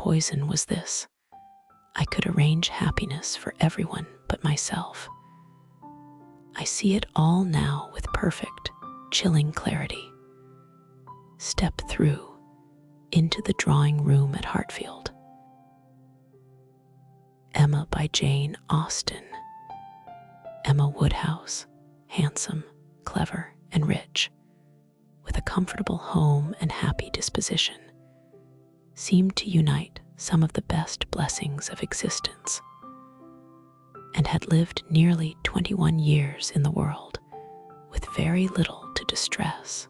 poison was this: I could arrange happiness for everyone but myself. I see it all now with perfect, chilling clarity. Step through into the drawing room at Hartfield. Emma by Jane Austen. Emma Woodhouse, handsome, clever, and rich, with a comfortable home and happy disposition, seemed to unite some of the best blessings of existence, and had lived nearly 21 years in the world with very little to distress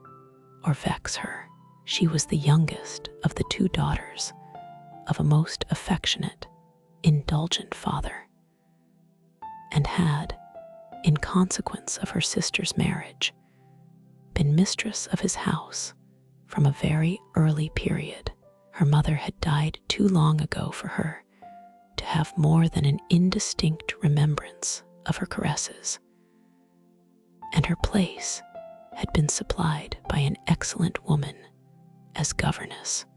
or vex her. She was the youngest of the 2 daughters of a most affectionate, indulgent father, and had, in consequence of her sister's marriage, been mistress of his house from a very early period. Her mother had died too long ago for her to have more than an indistinct remembrance of her caresses, and her place had been supplied by an excellent woman as governess,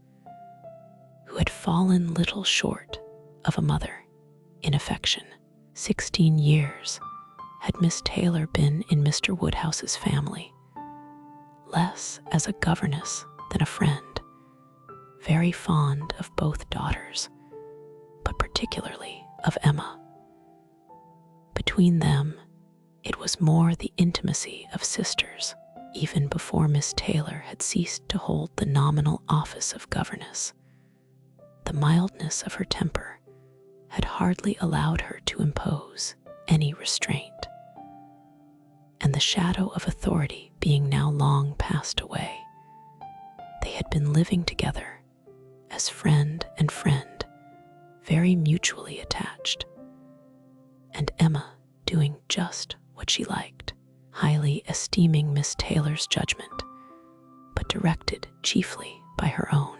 who had fallen little short of a mother in affection. 16 years had Miss Taylor been in Mr. Woodhouse's family, less as a governess than a friend, very fond of both daughters, but particularly of Emma. Between them, it was more the intimacy of sisters, even before Miss Taylor had ceased to hold the nominal office of governess. The mildness of her temper had hardly allowed her to impose any restraint, and the shadow of authority being now long passed away, they had been living together as friend and friend, very mutually attached, and Emma doing just what she liked, highly esteeming Miss Taylor's judgment, but directed chiefly by her own.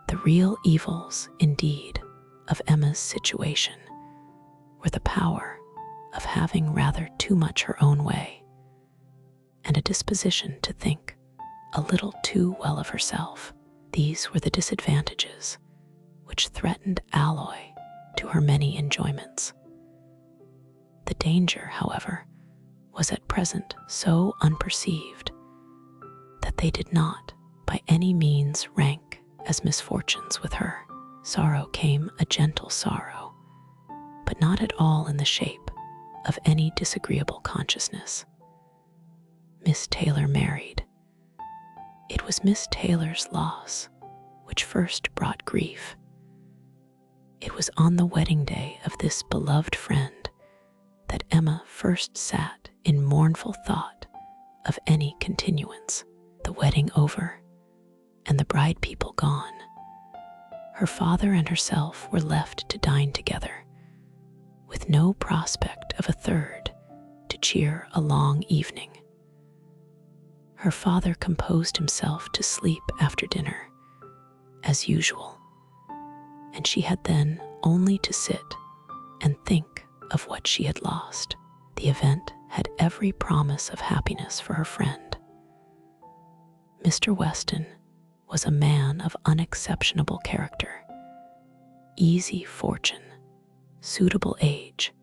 The real evils, indeed, of Emma's situation were the power of having rather too much her own way, and a disposition to think a little too well of herself. These were the disadvantages which threatened alloy to her many enjoyments. The danger, however, was at present so unperceived that they did not by any means rank as misfortunes with her. Sorrow came a gentle sorrow, but not at all in the shape of any disagreeable consciousness. Miss Taylor married. It was Miss Taylor's loss which first brought grief. It was on the wedding day of this beloved friend that Emma first sat in mournful thought of any continuance. The wedding over, and the bride people gone, her father and herself were left to dine together, with no prospect of a third to cheer a long evening. Her father composed himself to sleep after dinner, as usual, and she had then only to sit and think of what she had lost. The event had every promise of happiness for her friend. Mr. Weston was a man of unexceptionable character, easy fortune, suitable age,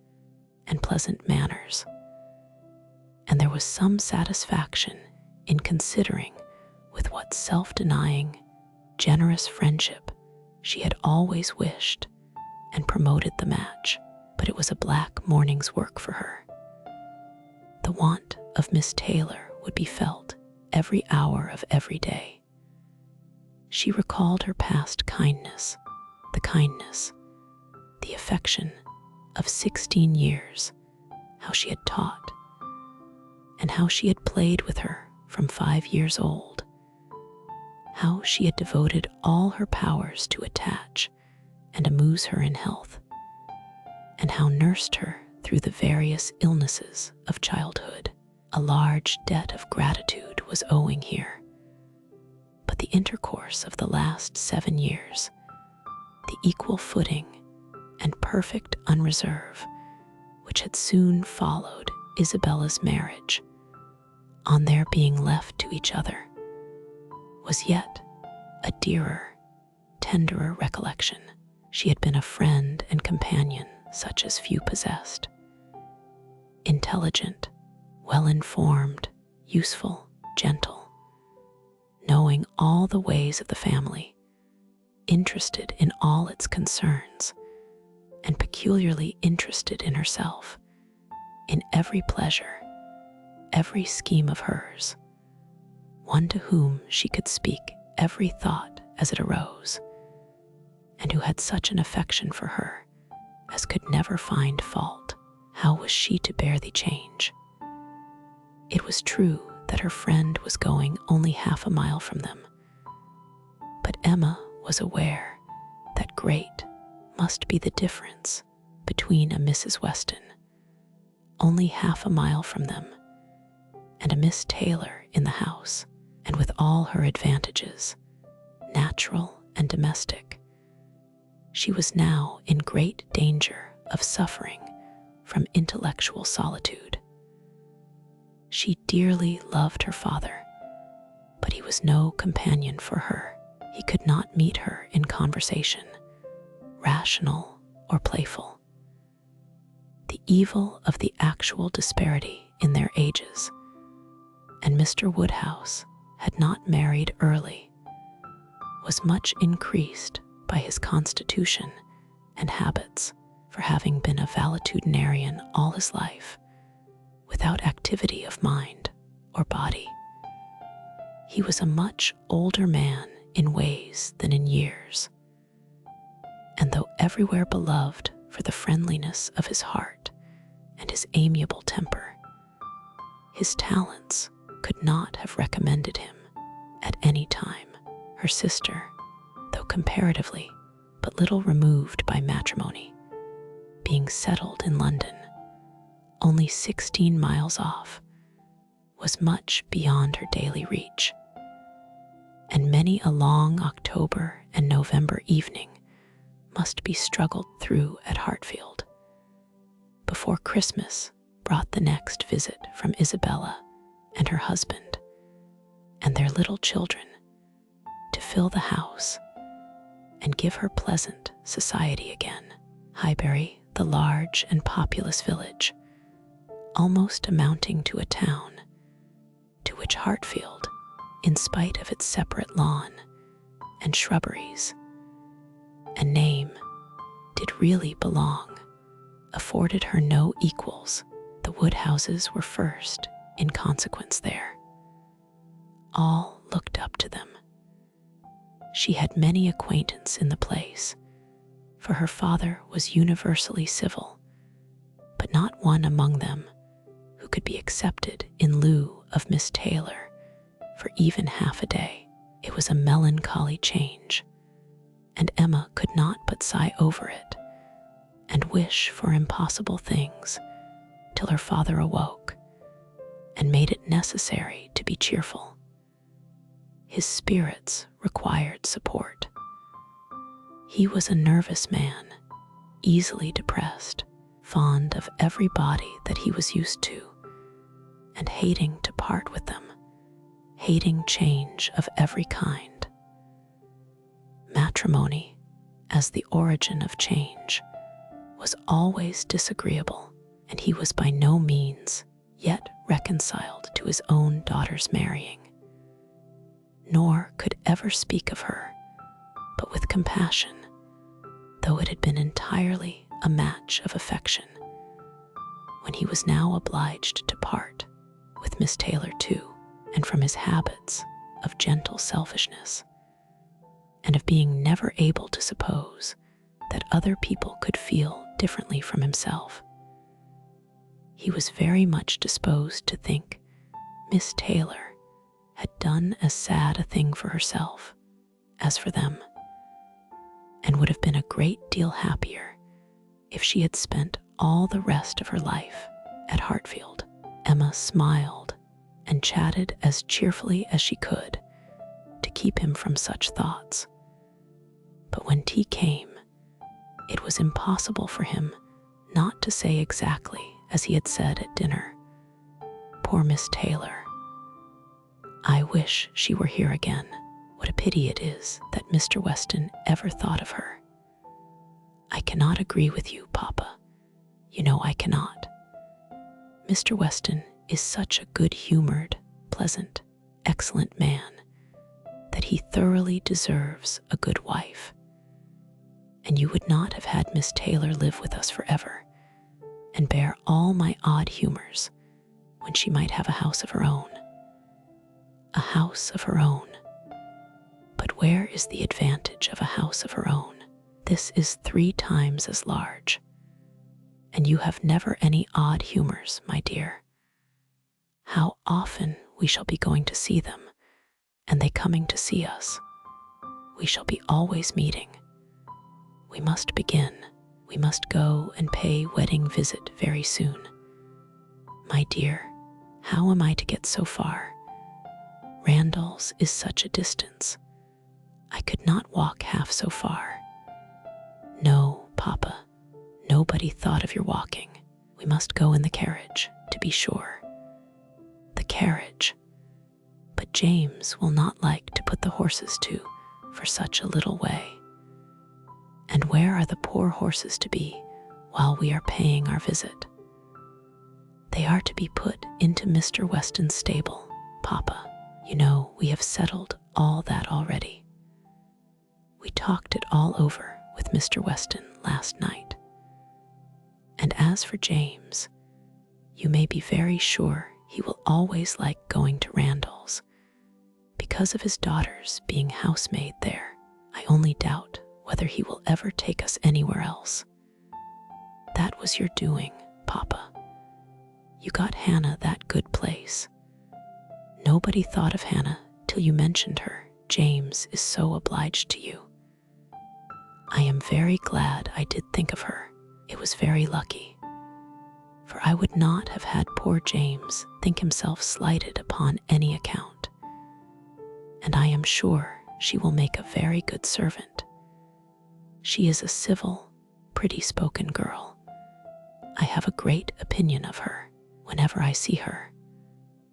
and pleasant manners, and there was some satisfaction in considering with what self-denying, generous friendship she had always wished and promoted the match. But it was a black morning's work for her. The want of Miss Taylor would be felt every hour of every day. She recalled her past kindness, the affection of 16 years, how she had taught, and how she had played with her from 5 years old, how she had devoted all her powers to attach and amuse her in health, and how nursed her through the various illnesses of childhood. A large debt of gratitude was owing here, but the intercourse of the last 7 years, the equal footing and perfect unreserve which had soon followed Isabella's marriage, on their being left to each other, was yet a dearer, tenderer recollection, she had been a friend and companion such as few possessed. Intelligent, well-informed, useful, gentle, knowing all the ways of the family, interested in all its concerns, and peculiarly interested in herself, in every pleasure, every scheme of hers, one to whom she could speak every thought as it arose, and who had such an affection for her as could never find fault. How was she to bear the change? It was true that her friend was going only half a mile from them, but Emma was aware that great must be the difference between a Mrs. Weston, only half a mile from them, and a Miss Taylor in the house, and with all her advantages, natural and domestic. She was now in great danger of suffering from intellectual solitude. She dearly loved her father, but he was no companion for her. He could not meet her in conversation, rational or playful. The evil of the actual disparity in their ages, and Mr. Woodhouse had not married early, was much increased by his constitution and habits, for having been a valetudinarian all his life, without activity of mind or body. He was a much older man in ways than in years, and though everywhere beloved for the friendliness of his heart and his amiable temper, his talents could not have recommended him at any time. Her sister, though comparatively but little removed by matrimony, being settled in London, only 16 miles off, was much beyond her daily reach, and many a long October and November evening must be struggled through at Hartfield before Christmas brought the next visit from Isabella and her husband and their little children to fill the house and give her pleasant society again. Highbury, the large and populous village, almost amounting to a town, to which Hartfield, in spite of its separate lawn and shrubberies, and name, did really belong, afforded her no equals. The Woodhouses were first in consequence there. All looked up to them. She had many acquaintance in the place, for her father was universally civil, but not one among them who could be accepted in lieu of Miss Taylor for even half a day. It was a melancholy change, and Emma could not but sigh over it and wish for impossible things till her father awoke and made it necessary to be cheerful. His spirits required support. He was a nervous man, easily depressed, fond of everybody that he was used to, and hating to part with them, hating change of every kind. Matrimony, as the origin of change, was always disagreeable, and he was by no means yet reconciled to his own daughter's marrying, nor could ever speak of her but with compassion, though it had been entirely a match of affection, when he was now obliged to part with Miss Taylor too, and from his habits of gentle selfishness, and of being never able to suppose that other people could feel differently from himself. He was very much disposed to think Miss Taylor had done as sad a thing for herself as for them, and would have been a great deal happier if she had spent all the rest of her life at Hartfield. Emma smiled and chatted as cheerfully as she could to keep him from such thoughts, but when tea came, it was impossible for him not to say exactly as he had said at dinner, "Poor Miss Taylor, I wish she were here again." What a pity it is that Mr. Weston ever thought of her. I cannot agree with you, Papa. You know I cannot. Mr. Weston is such a good-humored, pleasant, excellent man that he thoroughly deserves a good wife. And you would not have had Miss Taylor live with us forever and bear all my odd humors when she might have a house of her own. A house of her own. But where is the advantage of a house of her own? This is 3 times as large. And you have never any odd humors, my dear. How often we shall be going to see them, and they coming to see us. We shall be always meeting. We must begin. We must go and pay wedding visit very soon. My dear, how am I to get so far? Randalls is such a distance. I could not walk half so far. No, Papa, nobody thought of your walking. We must go in the carriage, to be sure. The carriage. But James will not like to put the horses to for such a little way. And where are the poor horses to be while we are paying our visit? They are to be put into Mr. Weston's stable, Papa. You know, we have settled all that already. We talked it all over with Mr. Weston last night. And as for James, you may be very sure he will always like going to Randalls. Because of his daughters being housemaid there, I only doubt whether he will ever take us anywhere else. That was your doing, Papa. You got Hannah that good place. Nobody thought of Hannah till you mentioned her. James is so obliged to you. I am very glad I did think of her. It was very lucky. For I would not have had poor James think himself slighted upon any account. And I am sure she will make a very good servant. She is a civil, pretty-spoken girl. I have a great opinion of her. Whenever I see her,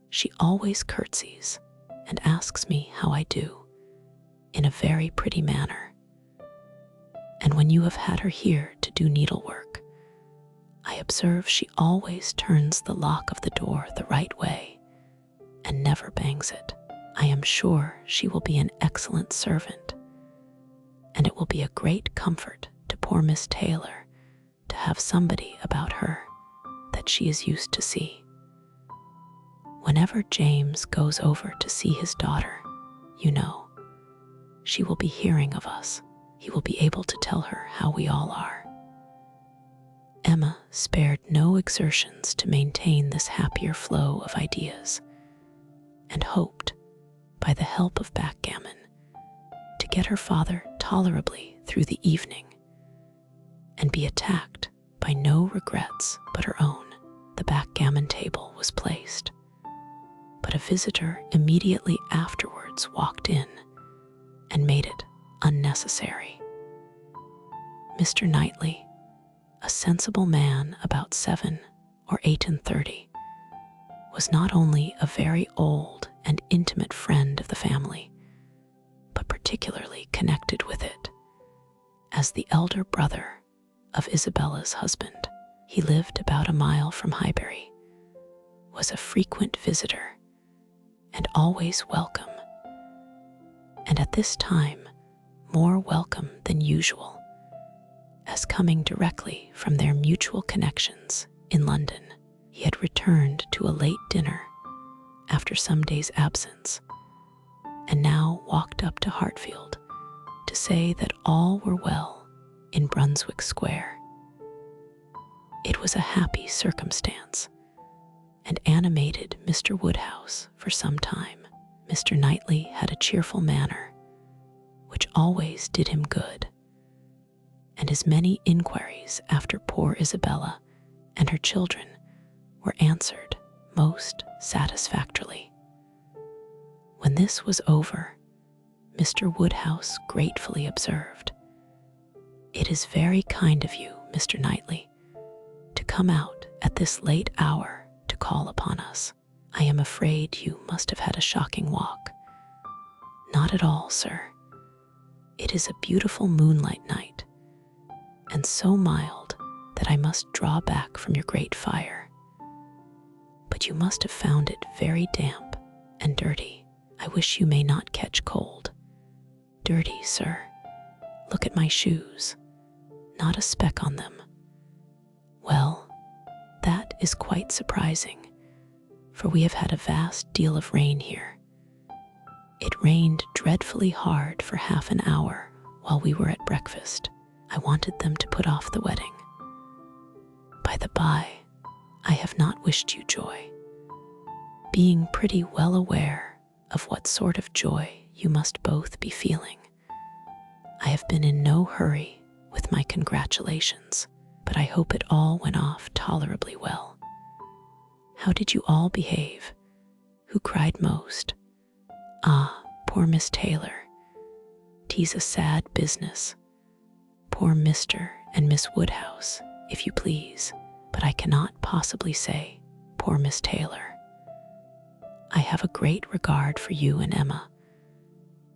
she always curtsies and asks me how I do, in a very pretty manner. And when you have had her here to do needlework, I observe she always turns the lock of the door the right way and never bangs it. I am sure she will be an excellent servant, and it will be a great comfort to poor Miss Taylor to have somebody about her that she is used to see. Whenever James goes over to see his daughter, you know, she will be hearing of us. He will be able to tell her how we all are. Emma spared no exertions to maintain this happier flow of ideas, and hoped, by the help of backgammon, to get her father tolerably through the evening, and be attacked by no regrets but her own. The backgammon table was placed, but a visitor immediately afterwards walked in and made it unnecessary. Mr. Knightley, a sensible man about 7 or 38, was not only a very old and intimate friend of the family, but particularly connected with it as the elder brother of Isabella's husband. He lived about a mile from Highbury, was a frequent visitor, and always welcome, and at this time more welcome than usual, as coming directly from their mutual connections in London. He had returned to a late dinner after some days' absence, and now walked up to Hartfield to say that all were well in Brunswick Square. It was a happy circumstance, and animated Mr. Woodhouse for some time. Mr. Knightley had a cheerful manner, which always did him good, and his many inquiries after poor Isabella and her children were answered most satisfactorily. When this was over, Mr. Woodhouse gratefully observed, "It is very kind of you, Mr. Knightley, to come out at this late hour to call upon us. I am afraid you must have had a shocking walk." Not at all, sir. It is a beautiful moonlight night, and so mild that I must draw back from your great fire. But you must have found it very damp and dirty. I wish you may not catch cold. Dirty, sir. Look at my shoes. Not a speck on them. Well, that is quite surprising, for we have had a vast deal of rain here. It rained dreadfully hard for half an hour while we were at breakfast. I wanted them to put off the wedding. By the by, I have not wished you joy, being pretty well aware of what sort of joy you must both be feeling. I have been in no hurry with my congratulations, but I hope it all went off tolerably well. How did you all behave? Who cried most? Ah, poor Miss Taylor. 'Tis a sad business. Poor Mr. and Miss Woodhouse, if you please, but I cannot possibly say poor Miss Taylor. I have a great regard for you and Emma,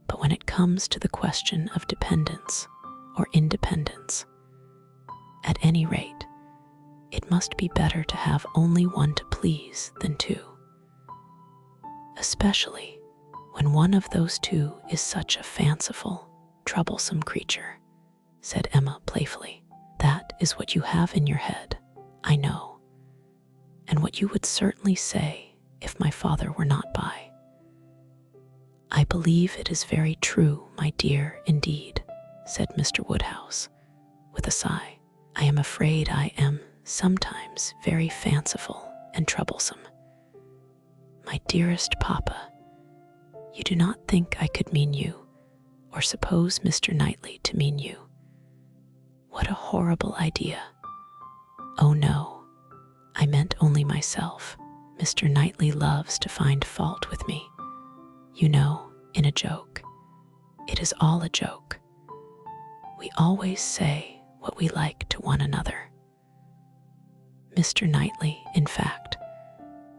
but when it comes to the question of dependence or independence, at any rate, it must be better to have only one to please than two, especially when one of those two is such a fanciful, troublesome creature, said Emma playfully. That is what you have in your head, I know, and what you would certainly say if my father were not by. I believe it is very true, my dear, indeed, said Mr. Woodhouse, with a sigh. I am afraid I am sometimes very fanciful and troublesome. My dearest papa, you do not think I could mean you, or suppose Mr. Knightley to mean you. What a horrible idea. Oh no, I meant only myself. Mr. Knightley loves to find fault with me, you know, in a joke. It is all a joke. We always say what we like to one another. Mr. Knightley, in fact,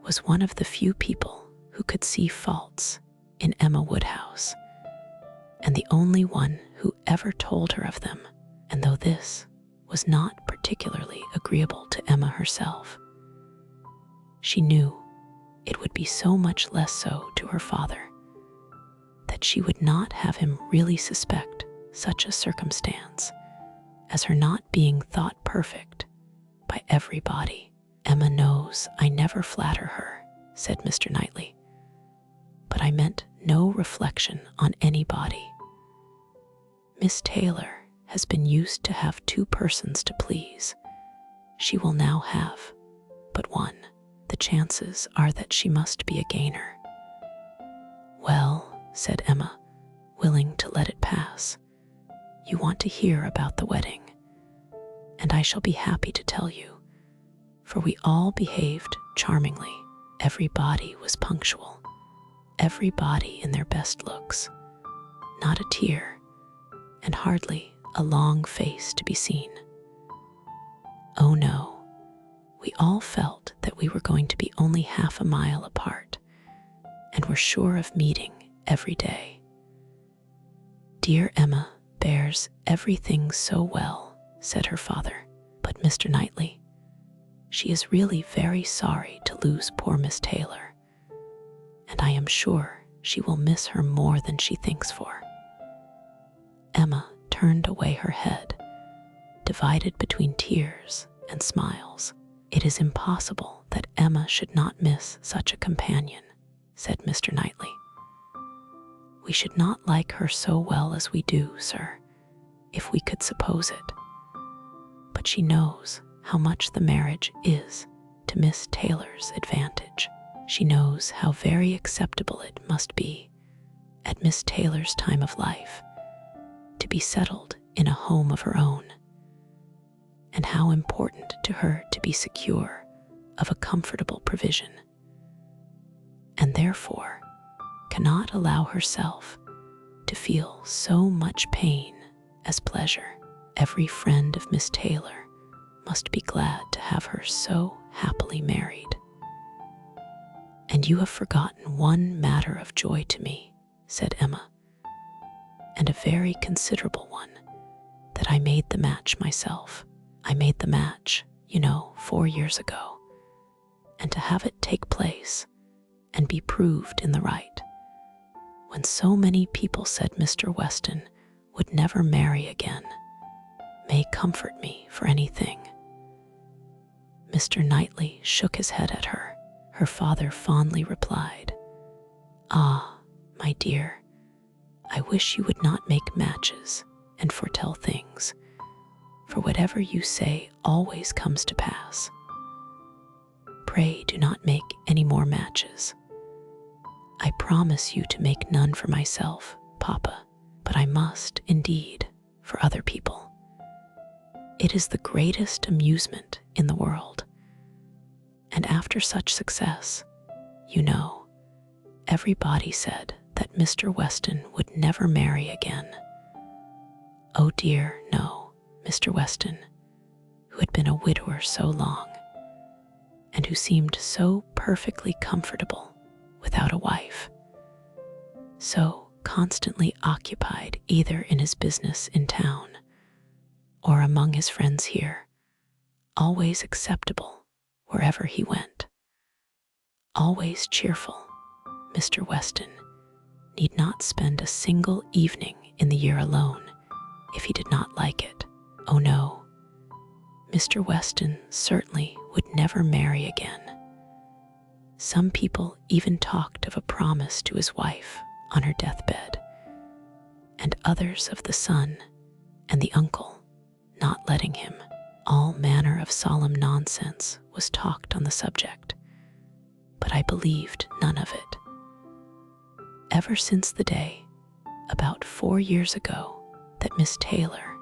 was one of the few people who could see faults in Emma Woodhouse, and the only one who ever told her of them, and though this was not particularly agreeable to Emma herself, she knew it would be so much less so to her father, that she would not have him really suspect such a circumstance as her not being thought perfect by everybody. Emma knows I never flatter her, said Mr. Knightley, but I meant no reflection on anybody. Miss Taylor has been used to have two persons to please. She will now have but one. The chances are that she must be a gainer. Well, said Emma, willing to let it pass, you want to hear about the wedding, and I shall be happy to tell you, for we all behaved charmingly. Everybody was punctual, everybody in their best looks, not a tear, and hardly a long face to be seen. Oh no, we all felt that we were going to be only half a mile apart, and were sure of meeting every day. Dear Emma bears everything so well, said her father, but Mr. Knightley, she is really very sorry to lose poor Miss Taylor, and I am sure she will miss her more than she thinks for. Emma turned away her head, divided between tears and smiles. It is impossible that Emma should not miss such a companion, said Mr. Knightley. We should not like her so well as we do, sir, if we could suppose it. But she knows how much the marriage is to Miss Taylor's advantage. She knows how very acceptable it must be at Miss Taylor's time of life to be settled in a home of her own, and how important to her to be secure of a comfortable provision, and therefore cannot allow herself to feel so much pain as pleasure. Every friend of Miss Taylor must be glad to have her so happily married. And you have forgotten one matter of joy to me, said Emma, and a very considerable one, that I made the match myself. I made the match, 4 years ago, and to have it take place and be proved in the right, when so many people said Mr. Weston would never marry again, may comfort me for anything." Mr. Knightley shook his head at her. Her father fondly replied, "Ah, my dear, I wish you would not make matches and foretell things, for whatever you say always comes to pass. Pray do not make any more matches. I promise you to make none for myself, Papa, but I must, indeed, for other people. It is the greatest amusement in the world. And after such success, everybody said that Mr. Weston would never marry again. Oh dear, no, Mr. Weston, who had been a widower so long, and who seemed so perfectly comfortable without a wife, so constantly occupied either in his business in town or among his friends here, always acceptable wherever he went, always cheerful. Mr. Weston need not spend a single evening in the year alone if he did not like it. Oh no, Mr. Weston certainly would never marry again. Some people even talked of a promise to his wife on her deathbed, and others of the son and the uncle not letting him. All manner of solemn nonsense was talked on the subject, but I believed none of it. Ever since the day, about 4 years ago, that Miss Taylor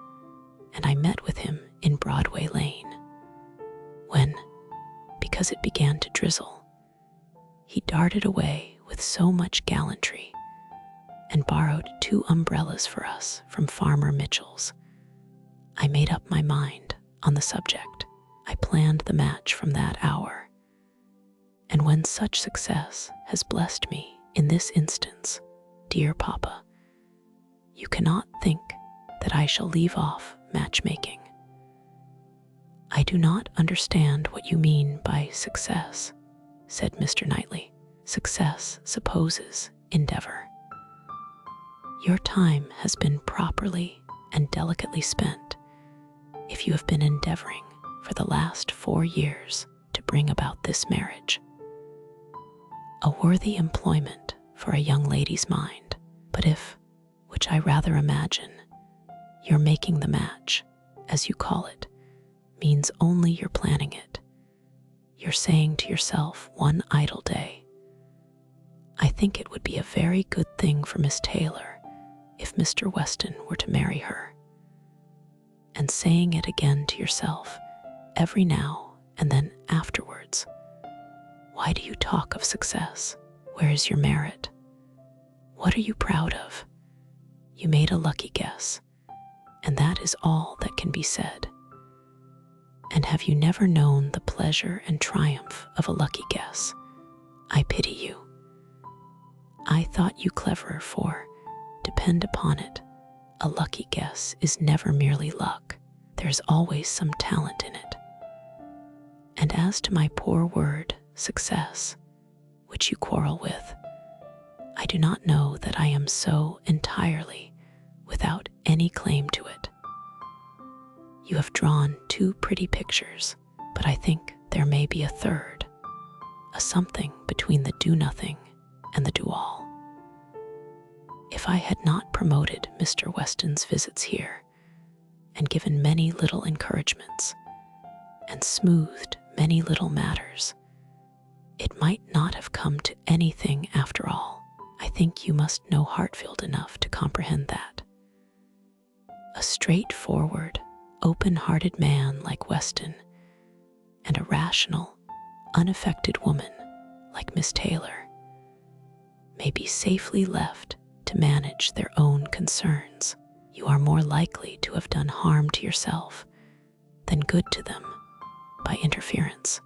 and I met with him in Broadway Lane, when, because it began to drizzle, he darted away with so much gallantry and borrowed 2 umbrellas for us from Farmer Mitchell's. I made up my mind on the subject. I planned the match from that hour. And when such success has blessed me in this instance, dear Papa, you cannot think that I shall leave off matchmaking. I do not understand what you mean by success, said Mr. Knightley. Success supposes endeavor. Your time has been properly and delicately spent if you have been endeavoring for the last 4 years to bring about this marriage. A worthy employment for a young lady's mind, but if, which I rather imagine, your making the match, as you call it, means only your planning it, you're saying to yourself one idle day, I think it would be a very good thing for Miss Taylor if Mr. Weston were to marry her, and saying it again to yourself every now and then afterwards, why do you talk of success? Where is your merit? What are you proud of? You made a lucky guess, and that is all that can be said. And have you never known the pleasure and triumph of a lucky guess? I pity you. I thought you clever, for, depend upon it, a lucky guess is never merely luck. There's always some talent in it. And as to my poor word, success, which you quarrel with, I do not know that I am so entirely without any claim to it. You have drawn 2 pretty pictures, but I think there may be a third, a something between the do-nothing and the do-all. If I had not promoted Mr. Weston's visits here, and given many little encouragements, and smoothed many little matters, it might not have come to anything after all. I think you must know Hartfield enough to comprehend that. A straightforward, open-hearted man like Weston, and a rational, unaffected woman like Miss Taylor, may be safely left to manage their own concerns. You are more likely to have done harm to yourself than good to them by interference.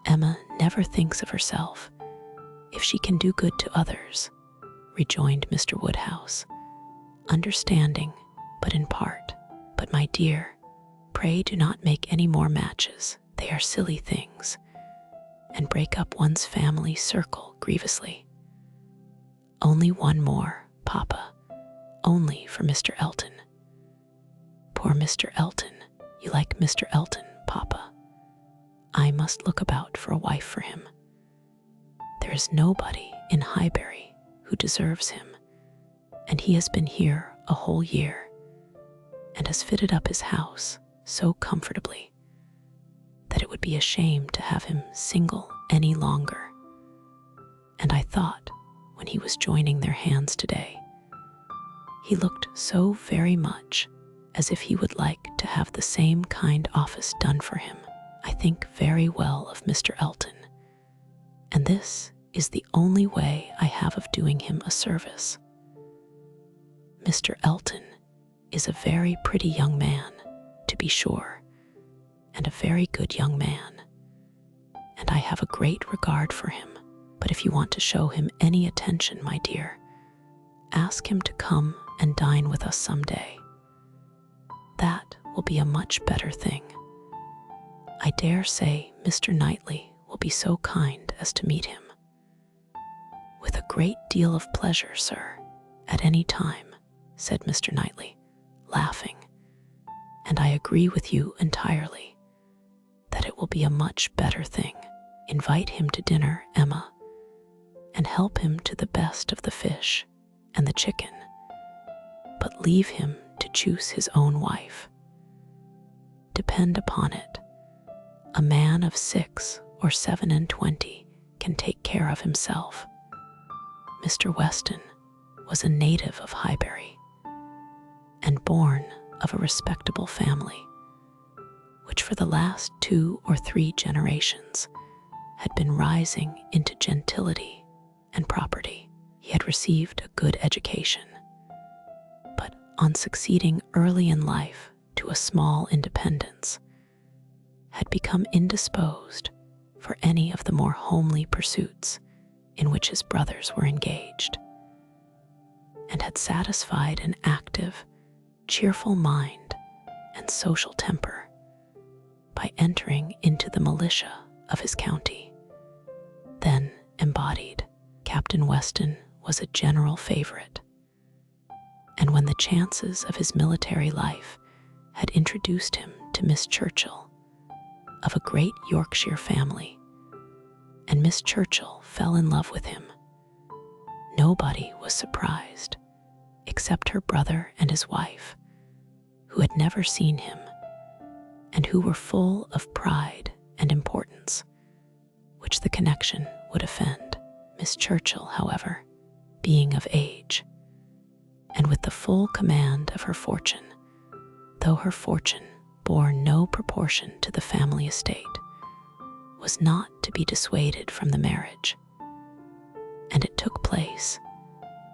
Emma never thinks of herself if she can do good to others, rejoined Mr. Woodhouse, understanding, but in part. But my dear, pray do not make any more matches. They are silly things, and break up one's family circle grievously. Only one more, Papa, only for Mr. Elton. Poor Mr. Elton. You like Mr. Elton, Papa? I must look about for a wife for him. There is nobody in Highbury who deserves him, and he has been here a whole year, and has fitted up his house so comfortably that it would be a shame to have him single any longer. And I thought, when he was joining their hands today, he looked so very much as if he would like to have the same kind office done for him. I think very well of Mr. Elton, and this is the only way I have of doing him a service. Mr. Elton is a very pretty young man, to be sure, and a very good young man, and I have a great regard for him. But if you want to show him any attention, my dear, ask him to come and dine with us some day. That will be a much better thing. I dare say Mr. Knightley will be so kind as to meet him. With a great deal of pleasure, sir, at any time, said Mr. Knightley, laughing, and I agree with you entirely that it will be a much better thing. Invite him to dinner, Emma, and help him to the best of the fish and the chicken, but leave him to choose his own wife. Depend upon it, a man of 6 or 27 can take care of himself. Mr. Weston was a native of Highbury, and born of a respectable family, which for the last 2 or 3 generations had been rising into gentility and property. He had received a good education, but on succeeding early in life to a small independence, had become indisposed for any of the more homely pursuits in which his brothers were engaged, and had satisfied an active, cheerful mind and social temper by entering into the militia of his county, then embodied. Captain Weston was a general favorite, and when the chances of his military life had introduced him to Miss Churchill, of a great Yorkshire family, and Miss Churchill fell in love with him, nobody was surprised except her brother and his wife, who had never seen him, and who were full of pride and importance, which the connection would offend. Miss Churchill, however, being of age, and with the full command of her fortune, though her fortune bore no proportion to the family estate, was not to be dissuaded from the marriage, and it took place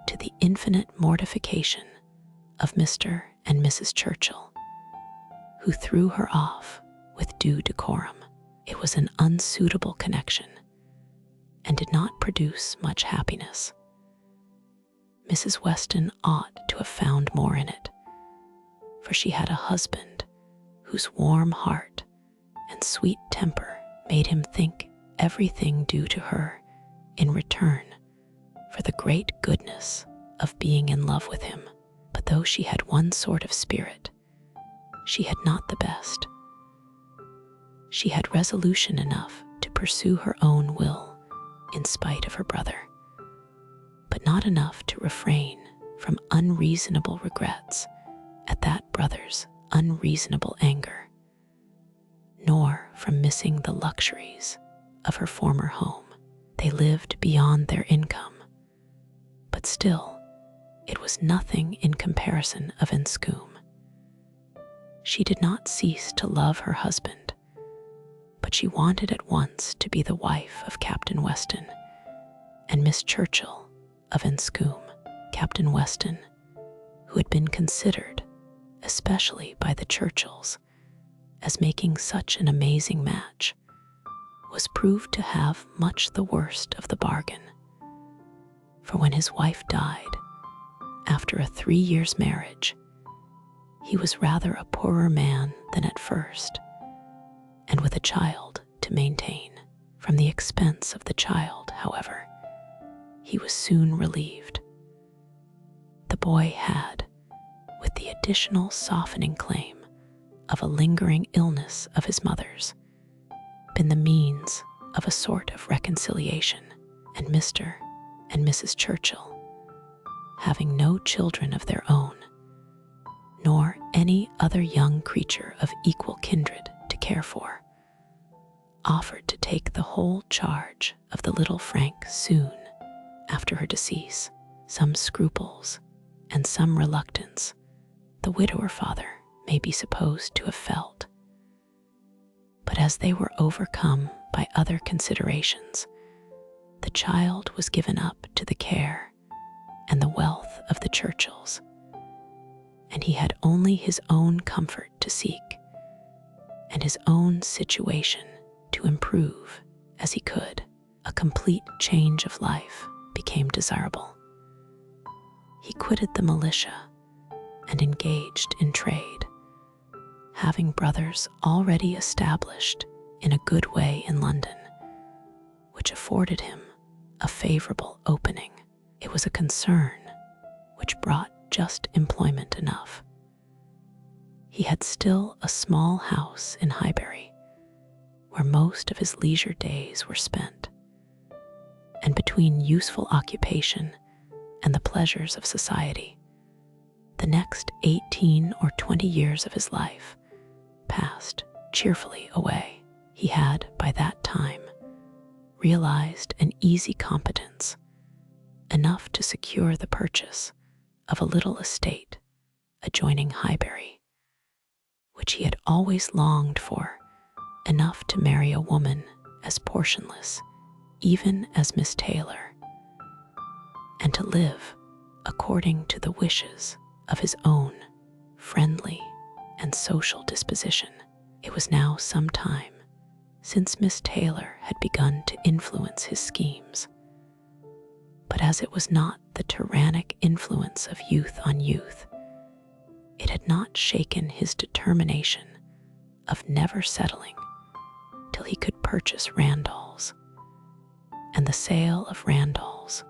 to the infinite mortification of Mr. and Mrs. Churchill, who threw her off with due decorum. It was an unsuitable connection, and did not produce much happiness. Mrs. Weston ought to have found more in it, for she had a husband whose warm heart and sweet temper made him think everything due to her in return for the great goodness of being in love with him. But though she had one sort of spirit, she had not the best. She had resolution enough to pursue her own will in spite of her brother, but not enough to refrain from unreasonable regrets at that brother's unreasonable anger, nor from missing the luxuries of her former home. They lived beyond their income, but still it was nothing in comparison of Enscombe. She did not cease to love her husband, but she wanted at once to be the wife of Captain Weston and Miss Churchill of Enscombe. Captain Weston, who had been considered, especially by the Churchills, as making such an amazing match, was proved to have much the worst of the bargain. For when his wife died, after a 3 years' marriage, he was rather a poorer man than at first, and with a child to maintain. From the expense of the child, however, he was soon relieved. The boy had, with the additional softening claim of a lingering illness of his mother's, been the means of a sort of reconciliation, and Mr. and Mrs. Churchill, having no children of their own, nor any other young creature of equal kindred to care for, offered to take the whole charge of the little Frank soon after her decease. Some scruples and some reluctance the widower father may be supposed to have felt, but as they were overcome by other considerations, the child was given up to the care and the wealth of the Churchills, and he had only his own comfort to seek, and his own situation to improve as he could. A complete change of life became desirable. He quitted the militia and engaged in trade, having brothers already established in a good way in London, which afforded him a favorable opening. It was a concern which brought just employment enough. He had still a small house in Highbury, where most of his leisure days were spent, and between useful occupation and the pleasures of society, the next 18 or 20 years of his life passed cheerfully away. He had, by that time, realized an easy competence, enough to secure the purchase of a little estate adjoining Highbury, which he had always longed for, enough to marry a woman as portionless even as Miss Taylor, and to live according to the wishes of his own friendly and social disposition. It was now some time since Miss Taylor had begun to influence his schemes, but as it was not the tyrannic influence of youth on youth, it had not shaken his determination of never settling till he could purchase Randalls, and the sale of Randalls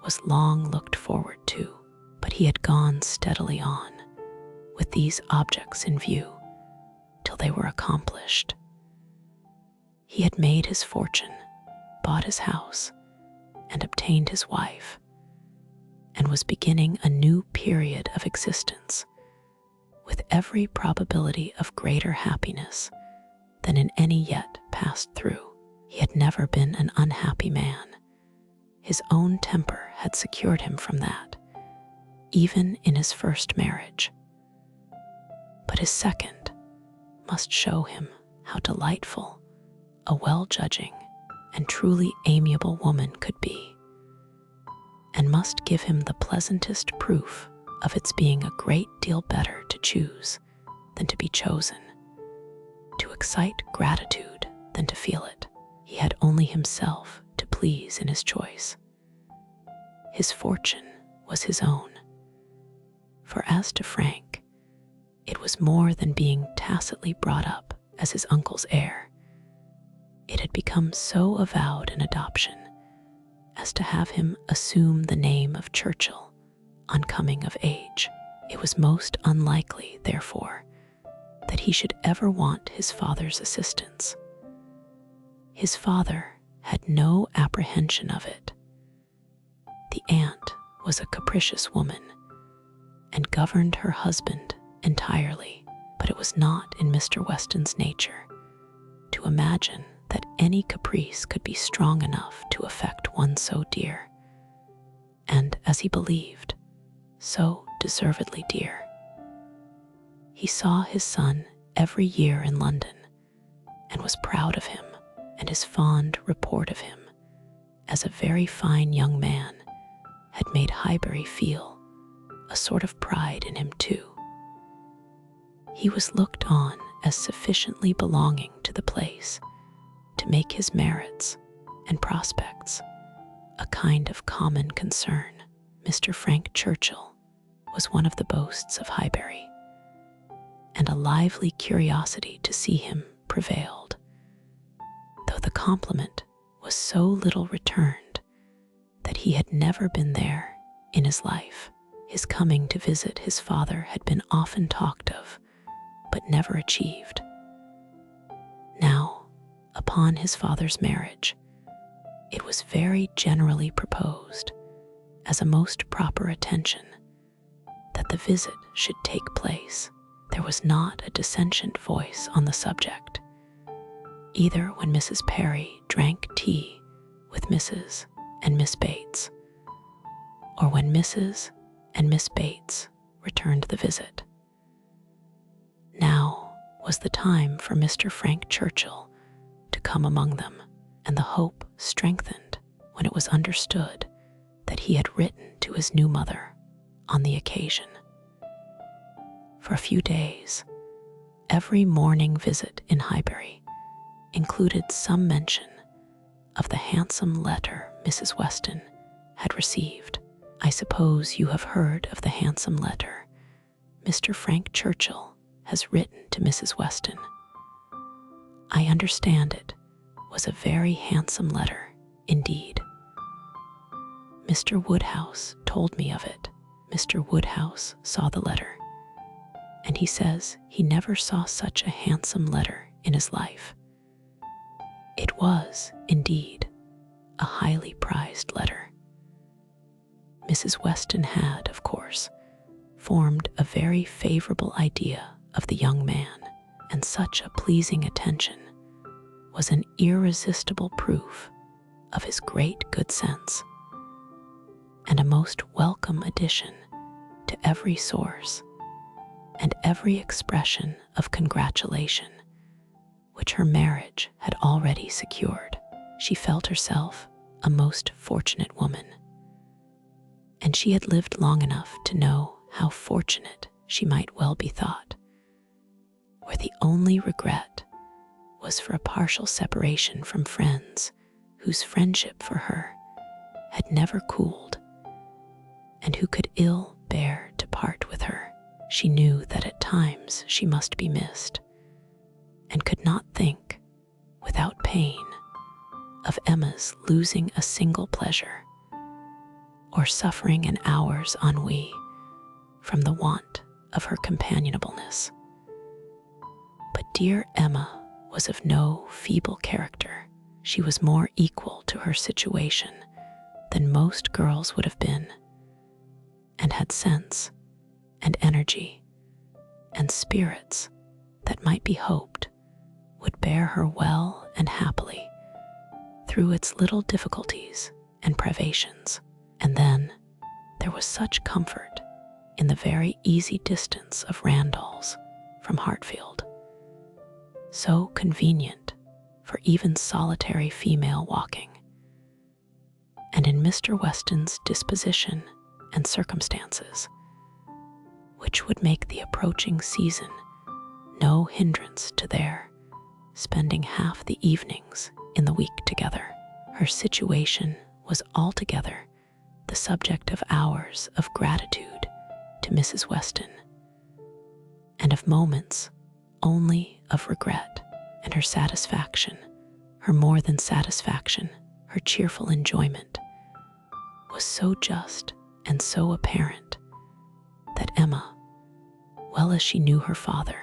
was long looked forward to, but he had gone steadily on with these objects in view till they were accomplished. He had made his fortune, bought his house, and obtained his wife, and was beginning a new period of existence with every probability of greater happiness than in any yet passed through. He had never been an unhappy man. His own temper had secured him from that, even in his first marriage. But his second must show him how delightful a well-judging and truly amiable woman could be, and must give him the pleasantest proof of its being a great deal better to choose than to be chosen, to excite gratitude than to feel it. He had only himself to please in his choice. His fortune was his own. For as to Frank, it was more than being tacitly brought up as his uncle's heir. It had become so avowed an adoption as to have him assume the name of Churchill on coming of age. It was most unlikely, therefore, that he should ever want his father's assistance. His father had no apprehension of it. The aunt was a capricious woman and governed her husband entirely, but it was not in Mr. Weston's nature to imagine that any caprice could be strong enough to affect one so dear, and, as he believed, so deservedly dear. He saw his son every year in London, and was proud of him and his fond report of him as a very fine young man had made Highbury feel a sort of pride in him too. He was looked on as sufficiently belonging to the place to make his merits and prospects a kind of common concern. Mr. Frank Churchill was one of the boasts of Highbury, and a lively curiosity to see him prevailed, though the compliment was so little returned that he had never been there in his life. His coming to visit his father had been often talked of, but never achieved. Now, upon his father's marriage, it was very generally proposed, as a most proper attention, that the visit should take place. There was not a dissentient voice on the subject, either when Mrs. Perry drank tea with Mrs. and Miss Bates, or when Mrs. and Miss Bates returned the visit. Now was the time for Mr. Frank Churchill to come among them, and the hope strengthened when it was understood that he had written to his new mother on the occasion. For a few days, every morning visit in Highbury included some mention of the handsome letter Mrs. Weston had received. I suppose you have heard of the handsome letter Mr. Frank Churchill has written to Mrs. Weston. I understand it was a very handsome letter indeed. Mr. Woodhouse told me of it. Mr. Woodhouse saw the letter, and he says he never saw such a handsome letter in his life. It was, indeed, a highly prized letter. Mrs. Weston had, of course, formed a very favorable idea of the young man, and such a pleasing attention was an irresistible proof of his great good sense, and a most welcome addition to every source and every expression of congratulation which her marriage had already secured. She felt herself a most fortunate woman, and she had lived long enough to know how fortunate she might well be thought, where the only regret was for a partial separation from friends whose friendship for her had never cooled, and who could ill bear to part with her. She knew that at times she must be missed, and could not think, without pain, of Emma's losing a single pleasure, or suffering an hour's ennui from the want of her companionableness. But dear Emma was of no feeble character. She was more equal to her situation than most girls would have been, and had sense and energy and spirits that might be hoped would bear her well and happily through its little difficulties and privations. And then there was such comfort in the very easy distance of Randalls from Hartfield, so convenient for even solitary female walking, and in Mr. Weston's disposition and circumstances, which would make the approaching season no hindrance to their spending half the evenings in the week together. Her situation was altogether the subject of hours of gratitude to Mrs. Weston, and of moments only of regret, and her satisfaction, her more than satisfaction, her cheerful enjoyment, was so just and so apparent that Emma, well as she knew her father,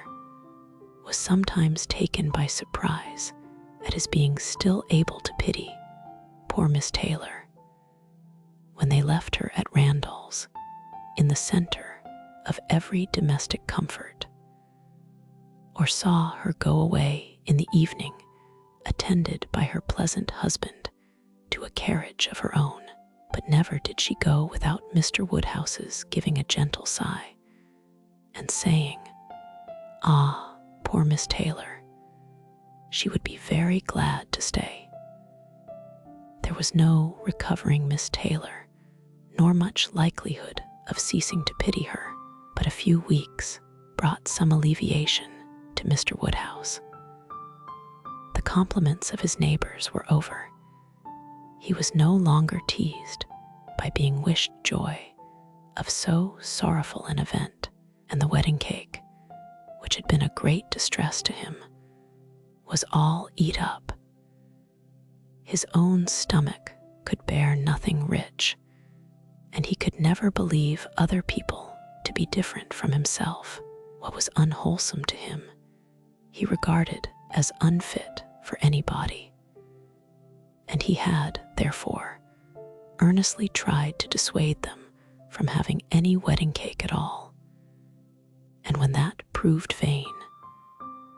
was sometimes taken by surprise at his being still able to pity poor Miss Taylor when they left her at Randalls in the center of every domestic comfort, or saw her go away in the evening attended by her pleasant husband to a carriage of her own. But never did she go without Mr. Woodhouse's giving a gentle sigh and saying, "Ah, poor Miss Taylor, she would be very glad to stay." There was no recovering Miss Taylor, nor much likelihood of ceasing to pity her, but a few weeks brought some alleviation to Mr. Woodhouse. The compliments of his neighbors were over. He was no longer teased by being wished joy of so sorrowful an event, and the wedding cake, which had been a great distress to him, was all eat up. His own stomach could bear nothing rich, and he could never believe other people to be different from himself. What was unwholesome to him, he regarded as unfit for any body, and he had, therefore, earnestly tried to dissuade them from having any wedding cake at all. And when that proved vain,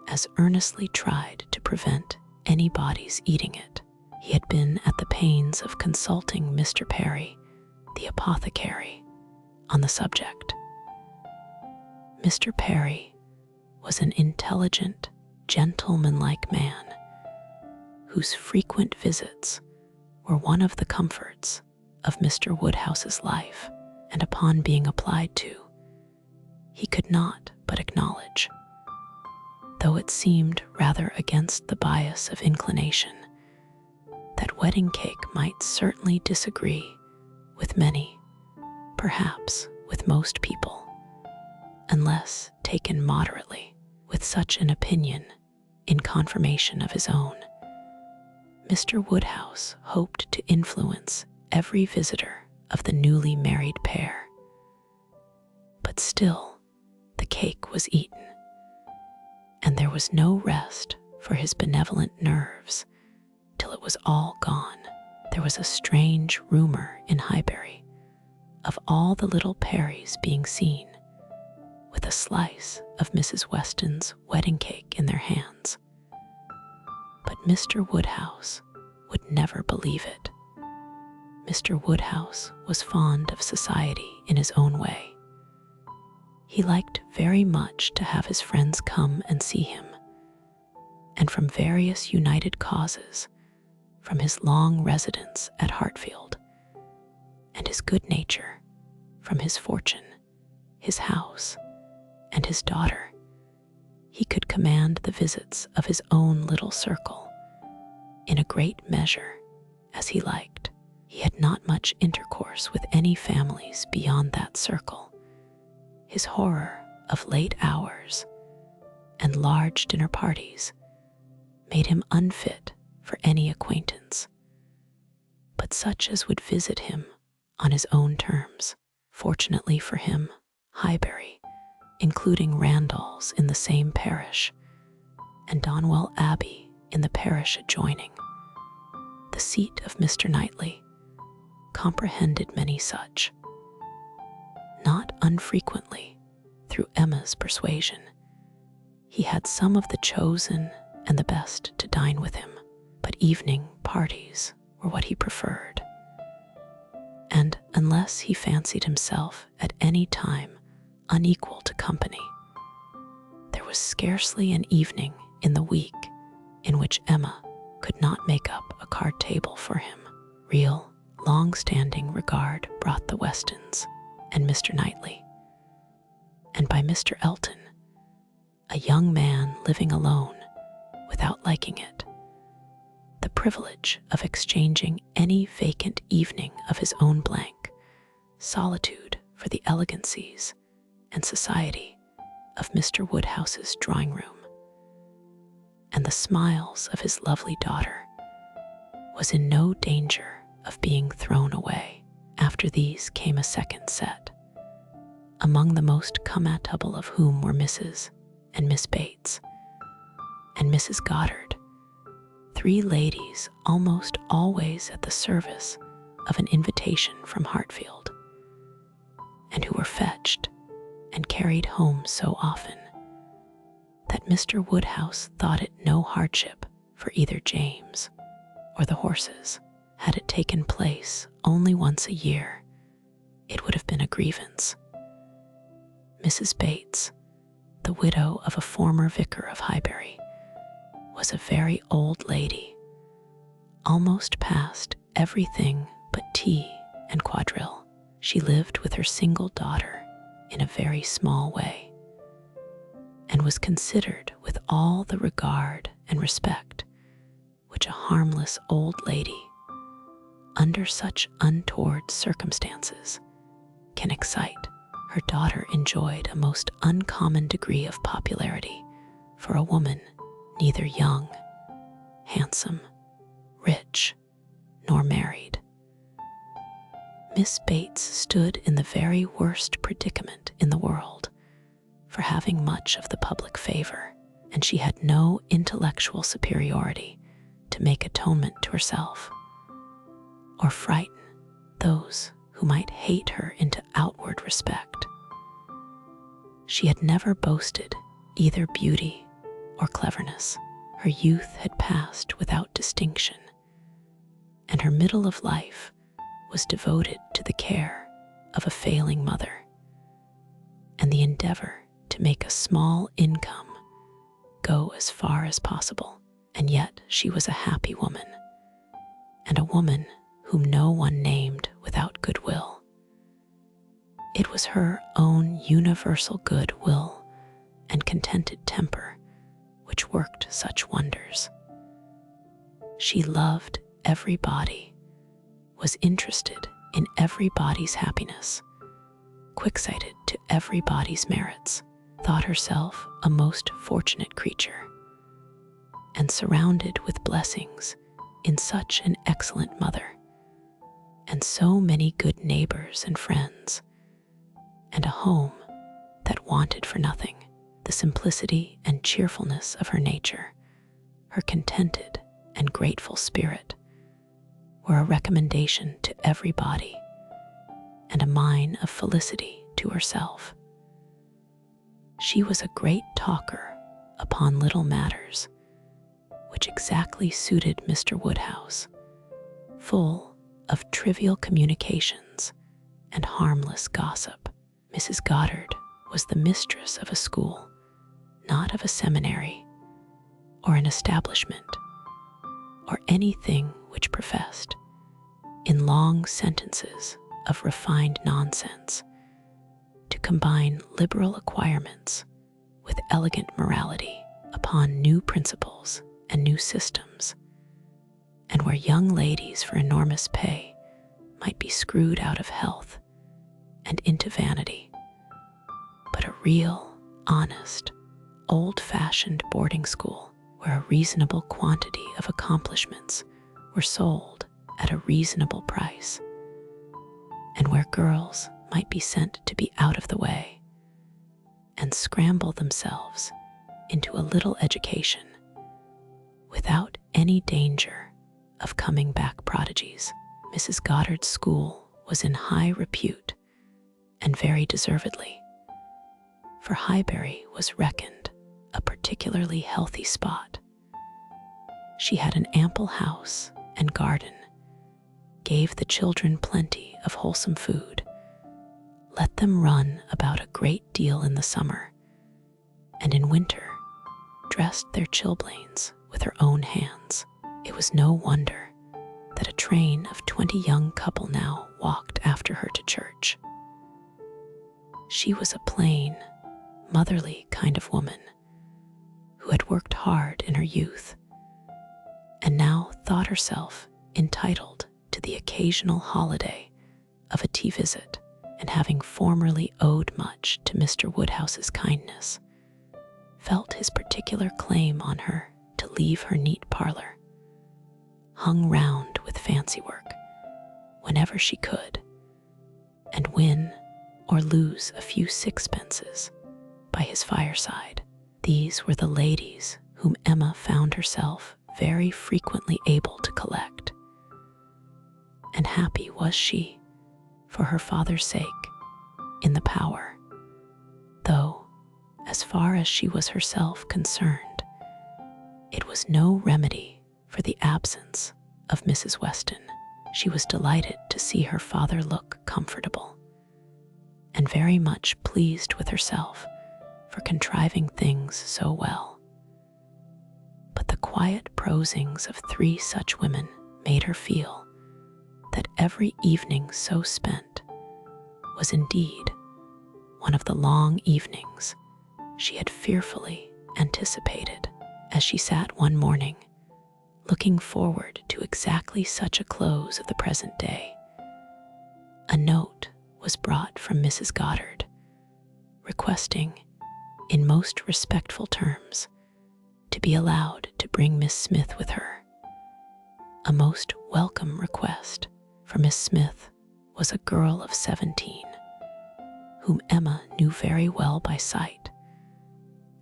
as earnestly tried to prevent anybody's eating it, he had been at the pains of consulting Mr. Perry, the apothecary, on the subject. Mr. Perry was an intelligent, gentlemanlike man, whose frequent visits were one of the comforts of Mr. Woodhouse's life, and upon being applied to, he could not but acknowledge, though it seemed rather against the bias of inclination, that wedding cake might certainly disagree with many, perhaps with most people, unless taken moderately. With such an opinion in confirmation of his own, Mr. Woodhouse hoped to influence every visitor of the newly married pair. But still the cake was eaten, and there was no rest for his benevolent nerves till it was all gone. There was a strange rumor in Highbury of all the little Perrys being seen with a slice of Mrs. Weston's wedding cake in their hands. But Mr. Woodhouse would never believe it. Mr. Woodhouse was fond of society in his own way. He liked very much to have his friends come and see him, and from various united causes, from his long residence at Hartfield, and his good nature, from his fortune, his house, and his daughter, he could command the visits of his own little circle in a great measure as he liked. He had not much intercourse with any families beyond that circle. His horror of late hours and large dinner parties made him unfit for any acquaintance, but such as would visit him on his own terms. Fortunately for him, Highbury, including Randalls in the same parish, and Donwell Abbey in the parish adjoining, the seat of Mr. Knightley, comprehended many such. Not unfrequently, through Emma's persuasion, he had some of the chosen and the best to dine with him, but evening parties were what he preferred. And unless he fancied himself at any time unequal to company, there was scarcely an evening in the week in which Emma could not make up a card table for him. Real, long-standing regard brought the Westons and Mr. Knightley, and by Mr. Elton, a young man living alone without liking it, the privilege of exchanging any vacant evening of his own blank solitude for the elegancies and society of Mr. Woodhouse's drawing room, and the smiles of his lovely daughter, was in no danger of being thrown away. After these came a second set, among the most comfortable of whom were Mrs. and Miss Bates, and Mrs. Goddard, 3 ladies almost always at the service of an invitation from Hartfield, and who were fetched and carried home so often that Mr. Woodhouse thought it no hardship for either James or the horses. Had it taken place only once a year, it would have been a grievance. Mrs. Bates, the widow of a former vicar of Highbury, was a very old lady, almost past everything but tea and quadrille. She lived with her single daughter in a very small way, and was considered with all the regard and respect which a harmless old lady, under such untoward circumstances, can excite, her daughter enjoyed a most uncommon degree of popularity for a woman neither young, handsome, rich, nor married. Miss Bates stood in the very worst predicament in the world for having much of the public favor, and she had no intellectual superiority to make atonement to herself or frighten those who might hate her into outward respect. She had never boasted either beauty or cleverness. Her youth had passed without distinction, and her middle of life was devoted to the care of a failing mother and the endeavor to make a small income go as far as possible. And yet she was a happy woman, and a woman whom no one named without goodwill. It was her own universal goodwill and contented temper which worked such wonders. She loved everybody, was interested in everybody's happiness, quick-sighted to everybody's merits, thought herself a most fortunate creature, and surrounded with blessings in such an excellent mother, and so many good neighbors and friends, and a home that wanted for nothing. The simplicity and cheerfulness of her nature, her contented and grateful spirit, were a recommendation to everybody and a mine of felicity to herself. She was a great talker upon little matters, which exactly suited Mr. Woodhouse, full of trivial communications and harmless gossip. Mrs. Goddard was the mistress of a school, not of a seminary or an establishment or anything which professed, in long sentences of refined nonsense, to combine liberal acquirements with elegant morality upon new principles and new systems, and where young ladies for enormous pay might be screwed out of health and into vanity, but a real, honest, old-fashioned boarding school where a reasonable quantity of accomplishments were sold at a reasonable price, and where girls might be sent to be out of the way and scramble themselves into a little education without any danger of coming back prodigies. Mrs. Goddard's school was in high repute, and very deservedly, for Highbury was reckoned a particularly healthy spot. She had an ample house and garden, gave the children plenty of wholesome food, let them run about a great deal in the summer, and in winter dressed their chilblains with her own hands. It was no wonder that a train of 20 young couple now walked after her to church. She was a plain, motherly kind of woman who had worked hard in her youth and now thought herself entitled to the occasional holiday of a tea visit, and having formerly owed much to Mr. Woodhouse's kindness, felt his particular claim on her to leave her neat parlor, hung round with fancy work, whenever she could, and win or lose a few sixpences by his fireside. These were the ladies whom Emma found herself very frequently able to collect, and happy was she, for her father's sake, in the power, though, as far as she was herself concerned, it was no remedy for the absence of Mrs. Weston. She was delighted to see her father look comfortable, and very much pleased with herself for contriving things so well. But the quiet prosings of 3 such women made her feel that every evening so spent was indeed one of the long evenings she had fearfully anticipated, as she sat one morning looking forward to exactly such a close of the present day. A note was brought from Mrs. Goddard, requesting, in most respectful terms, to be allowed to bring Miss Smith with her. A most welcome request, for Miss Smith was a girl of 17, whom Emma knew very well by sight,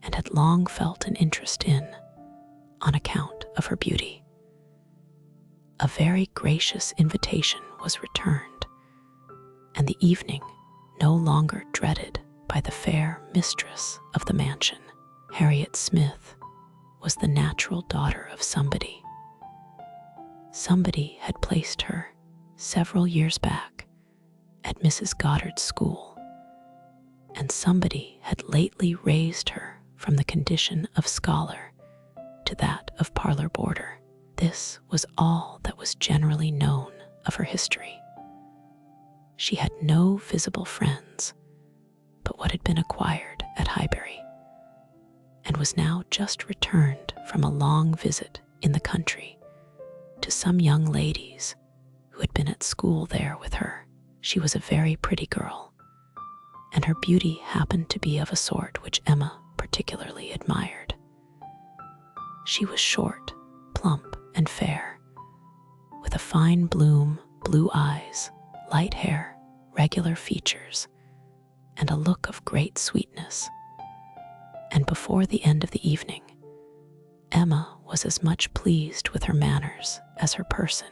and had long felt an interest in, on account of her beauty. A very gracious invitation was returned, and the evening no longer dreaded by the fair mistress of the mansion. Harriet Smith was the natural daughter of somebody. Somebody had placed her, several years back, at Mrs. Goddard's school, and somebody had lately raised her from the condition of scholar to that of parlor boarder. This was all that was generally known of her history. She had no visible friends but what had been acquired at Highbury, and was now just returned from a long visit in the country to some young ladies who had been at school there with her. She was a very pretty girl, and her beauty happened to be of a sort which Emma particularly admired. She was short, plump, and fair, with a fine bloom, blue eyes, light hair, regular features, and a look of great sweetness. And before the end of the evening, Emma was as much pleased with her manners as her person,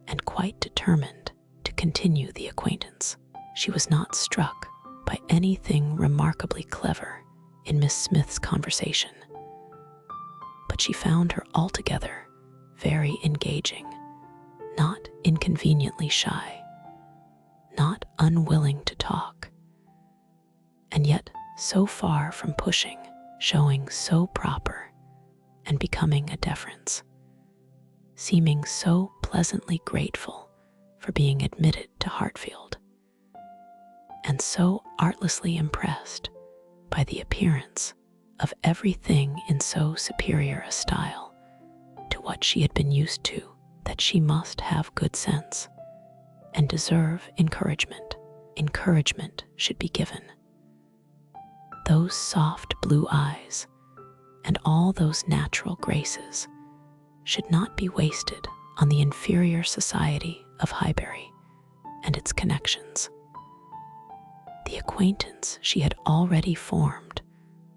and quite determined to continue the acquaintance. She was not struck by anything remarkably clever in Miss Smith's conversation, but she found her altogether very engaging, not inconveniently shy, not unwilling to talk, and yet so far from pushing, showing so proper and becoming a deference, seeming so pleasantly grateful for being admitted to Hartfield, and so artlessly impressed by the appearance of everything in so superior a style to what she had been used to, that she must have good sense and deserve encouragement. Encouragement should be given. Those soft blue eyes and all those natural graces should not be wasted on the inferior society of Highbury and its connections. The acquaintance she had already formed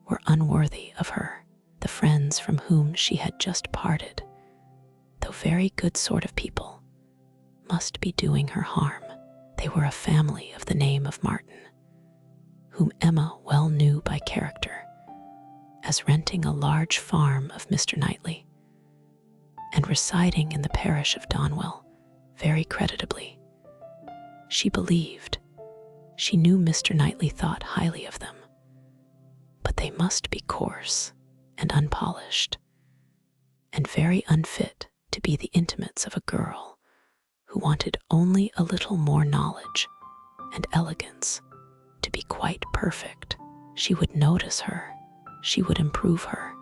were unworthy of her. The friends from whom she had just parted, though very good sort of people, must be doing her harm. They were a family of the name of Martin, whom Emma well knew by character, as renting a large farm of Mr. Knightley, and residing in the parish of Donwell very creditably. She believed, she knew Mr. Knightley thought highly of them, but they must be coarse and unpolished, and very unfit to be the intimates of a girl who wanted only a little more knowledge and elegance to be quite perfect. She would notice her, she would improve her,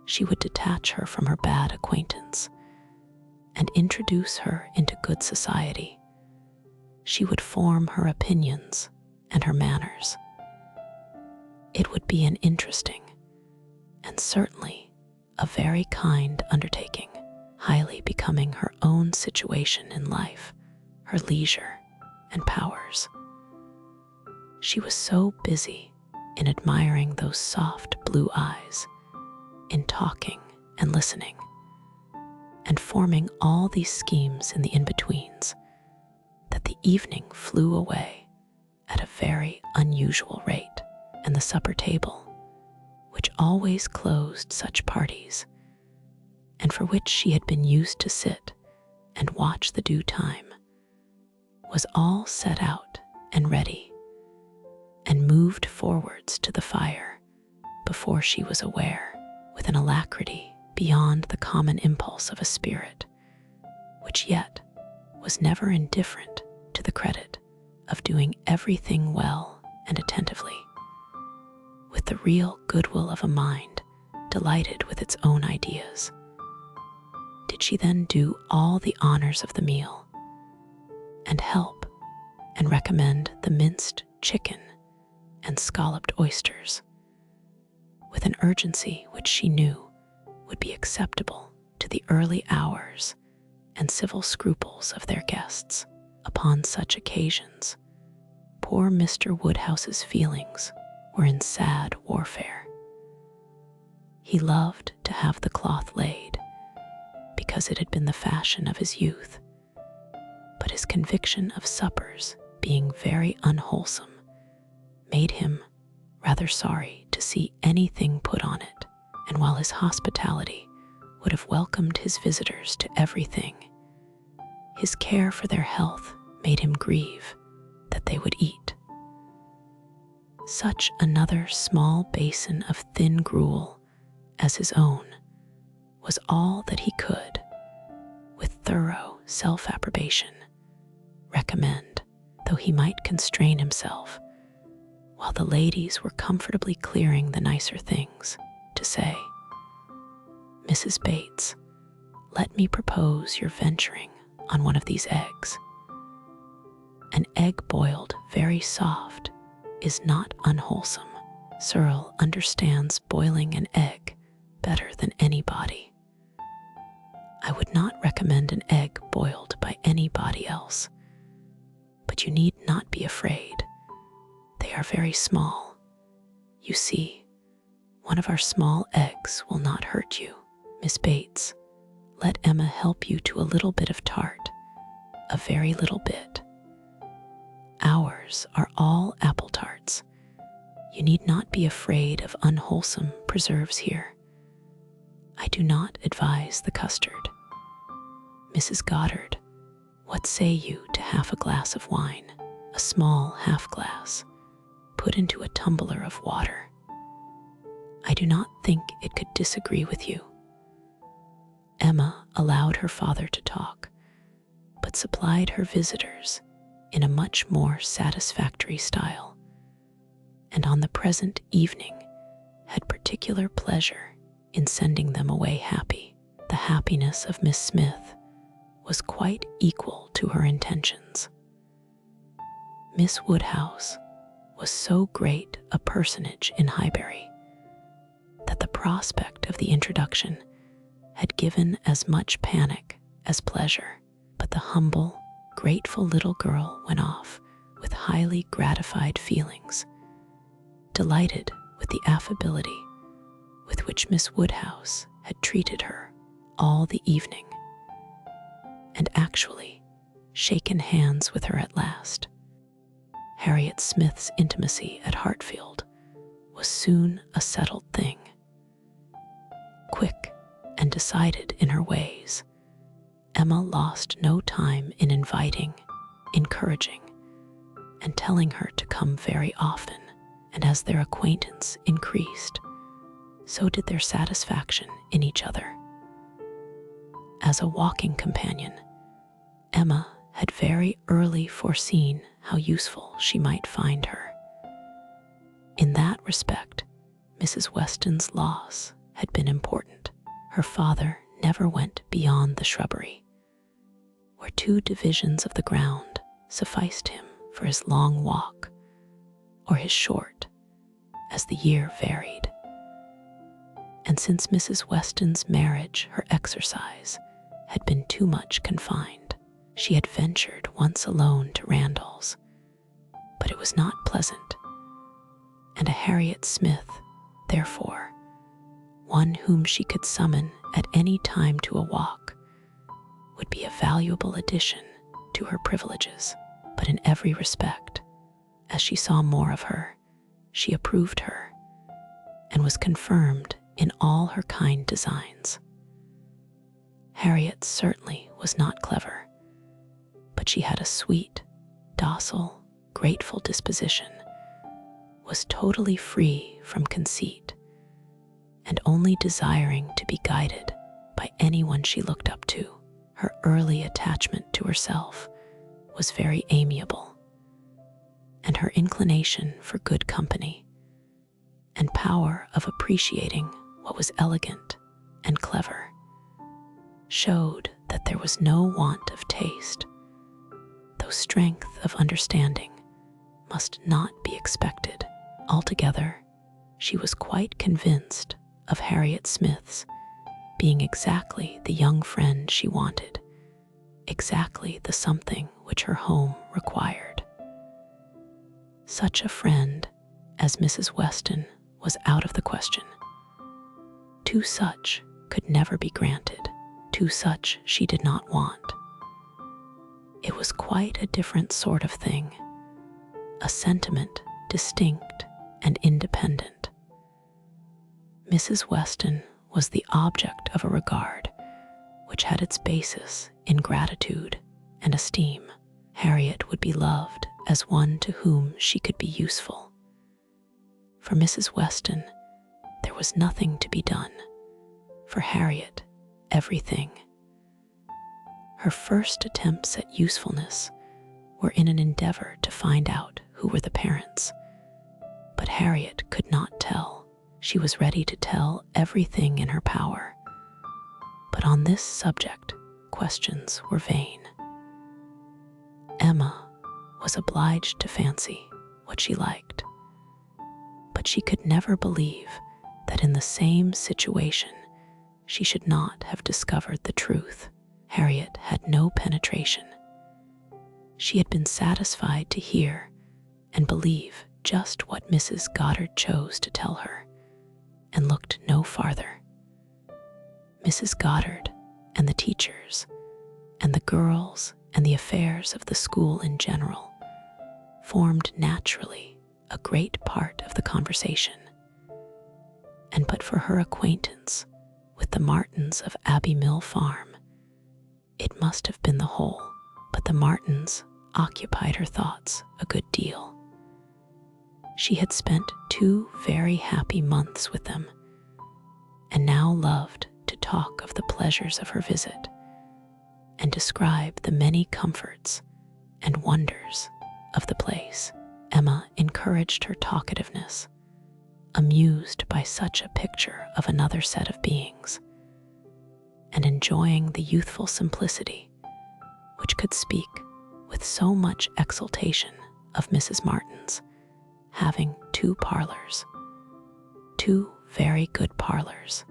she would detach her from her bad acquaintance and introduce her into good society. She would form her opinions and her manners. It would be an interesting and certainly a very kind undertaking, highly becoming her own situation in life, her leisure and powers. She was so busy in admiring those soft blue eyes, in talking and listening, and forming all these schemes in the in-betweens, that the evening flew away at a very unusual rate, and the supper table, which always closed such parties, and for which she had been used to sit and watch the due time, was all set out and ready, and moved forwards to the fire before she was aware, with an alacrity beyond the common impulse of a spirit, which yet was never indifferent to the credit of doing everything well and attentively, with the real goodwill of a mind delighted with its own ideas. Did she then do all the honors of the meal, and help and recommend the minced chicken and scalloped oysters, with an urgency which she knew would be acceptable to the early hours and civil scruples of their guests. Upon such occasions, poor Mr. Woodhouse's feelings were in sad warfare. He loved to have the cloth laid, because it had been the fashion of his youth, but his conviction of suppers being very unwholesome made him rather sorry to see anything put on it, and while his hospitality would have welcomed his visitors to everything, his care for their health made him grieve that they would eat. Such another small basin of thin gruel as his own was all that he could, with thorough self-approbation, recommend, though he might constrain himself, while the ladies were comfortably clearing the nicer things, to say, "Mrs. Bates, let me propose your venturing on one of these eggs. An egg boiled very soft is not unwholesome. Cyril understands boiling an egg better than anybody. I would not recommend an egg boiled by anybody else, but you need not be afraid. They are very small. You see, one of our small eggs will not hurt you. Miss Bates, let Emma help you to a little bit of tart, a very little bit. Ours are all apple tarts. You need not be afraid of unwholesome preserves here. I do not advise the custard. Mrs. Goddard, what say you to half a glass of wine, a small half glass, put into a tumbler of water? I do not think it could disagree with you." Emma allowed her father to talk, but supplied her visitors in a much more satisfactory style, and on the present evening had particular pleasure in sending them away happy. The happiness of Miss Smith was quite equal to her intentions. Miss Woodhouse was so great a personage in Highbury that the prospect of the introduction had given as much panic as pleasure, but the humble, grateful little girl went off with highly gratified feelings, delighted with the affability with which Miss Woodhouse had treated her all the evening, and actually shaken hands with her at last. Harriet Smith's intimacy at Hartfield was soon a settled thing. Quick and decided in her ways, Emma lost no time in inviting, encouraging, and telling her to come very often, and as their acquaintance increased, so did their satisfaction in each other. As a walking companion, Emma had very early foreseen how useful she might find her. In that respect, Mrs. Weston's loss had been important. Her father never went beyond the shrubbery, where 2 divisions of the ground sufficed him for his long walk, or his short, as the year varied. And since Mrs. Weston's marriage, her exercise had been too much confined. She had ventured once alone to Randall's, but it was not pleasant, and a Harriet Smith, therefore, one whom she could summon at any time to a walk, would be a valuable addition to her privileges. But in every respect, as she saw more of her, she approved her, and was confirmed in all her kind designs. Harriet certainly was not clever, but she had a sweet, docile, grateful disposition, was totally free from conceit, and only desiring to be guided by anyone she looked up to. Her early attachment to herself was very amiable, and her inclination for good company and power of appreciating what was elegant and clever showed that there was no want of taste, though strength of understanding must not be expected. Altogether, she was quite convinced of Harriet Smith's being exactly the young friend she wanted, exactly the something which her home required. Such a friend as Mrs. Weston was out of the question. Two such could never be granted. Two such she did not want. It was quite a different sort of thing, a sentiment distinct and independent. Mrs. Weston was the object of a regard which had its basis in gratitude and esteem. Harriet would be loved as one to whom she could be useful. For Mrs. Weston, there was nothing to be done. For Harriet, everything. Her first attempts at usefulness were in an endeavor to find out who were the parents. But Harriet could not tell. She was ready to tell everything in her power. But on this subject, questions were vain. Emma was obliged to fancy what she liked. But she could never believe that in the same situation she should not have discovered the truth. Harriet had no penetration. She had been satisfied to hear and believe just what Mrs. Goddard chose to tell her, and looked no farther. Mrs. Goddard and the teachers and the girls and the affairs of the school in general formed naturally a great part of the conversation. And but for her acquaintance with the Martins of Abbey Mill Farm, it must have been the whole. But the Martins occupied her thoughts a good deal. She had spent 2 very happy months with them, and now loved to talk of the pleasures of her visit and describe the many comforts and wonders of the place. Emma encouraged her talkativeness, amused by such a picture of another set of beings, and enjoying the youthful simplicity which could speak with so much exultation of Mrs. Martin's having 2 parlors, 2 very good parlors,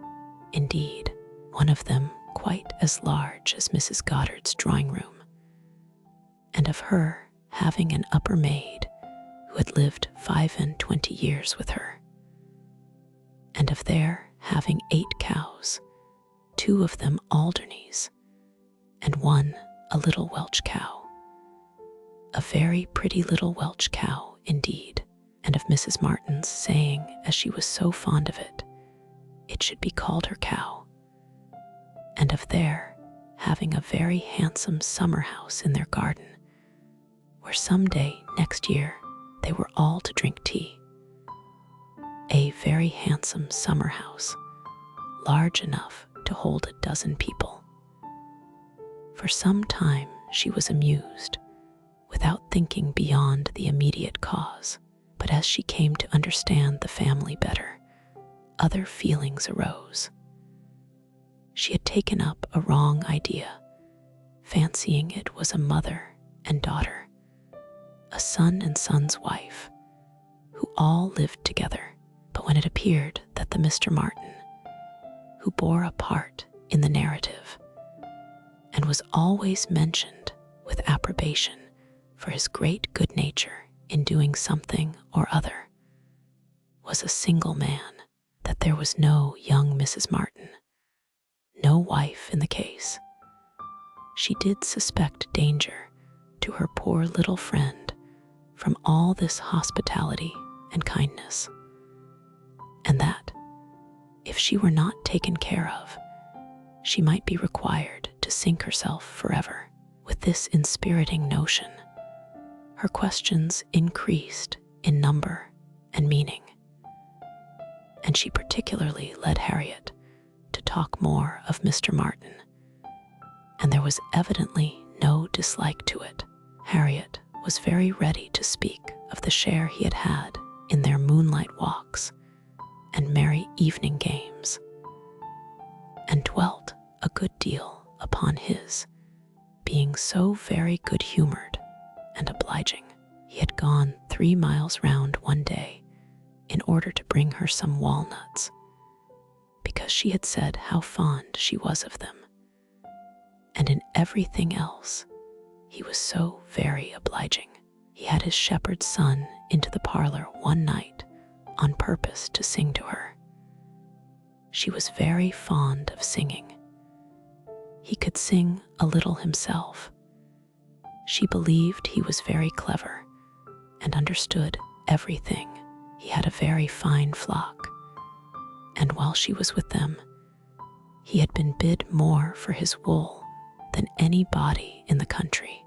indeed, one of them quite as large as Mrs. Goddard's drawing room, and of her having an upper maid who had lived 25 years with her, and of their having 8 cows, 2 of them Alderneys, and 1 a little Welsh cow, a very pretty little Welsh cow indeed, and of Mrs. Martin's saying, as she was so fond of it, it should be called her cow, and of their having a very handsome summer house in their garden, where some day next year they were all to drink tea. A very handsome summer house, large enough to hold 12 people. For some time she was amused, without thinking beyond the immediate cause, but as she came to understand the family better, other feelings arose. She had taken up a wrong idea, fancying it was a mother and daughter, a son and son's wife, who all lived together. But when it appeared that the Mr. Martin, who bore a part in the narrative, and was always mentioned with approbation for his great good nature in doing something or other, was a single man, that there was no young Mrs. Martin, no wife in the case, she did suspect danger to her poor little friend from all this hospitality and kindness, and that, if she were not taken care of, she might be required to sink herself forever. With this inspiriting notion, her questions increased in number and meaning, and she particularly led Harriet to talk more of Mr. Martin, and there was evidently no dislike to it. Harriet was very ready to speak of the share he had had in their moonlight walks and merry evening games, and dwelt a good deal upon his being so very good-humored and obliging. He had gone 3 miles round one day in order to bring her some walnuts, because she had said how fond she was of them. And in everything else, he was so very obliging. He had his shepherd's son into the parlor one night on purpose to sing to her. She was very fond of singing. He could sing a little himself. She believed he was very clever and understood everything. He had a very fine flock, and while she was with them, he had been bid more for his wool than anybody in the country.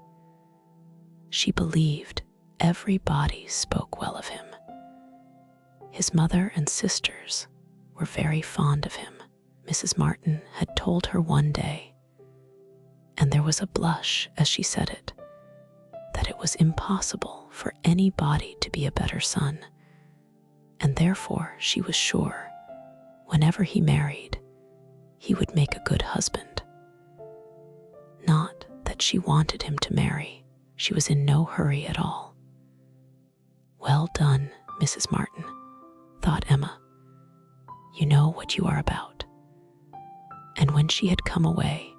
She believed everybody spoke well of him. His mother and sisters were very fond of him. Mrs. Martin had told her one day, and there was a blush as she said it, that it was impossible for anybody to be a better son, and therefore she was sure, whenever he married, he would make a good husband. Not that she wanted him to marry. She was in no hurry at all. Well done, Mrs. Martin, thought Emma. You know what you are about. And when she had come away,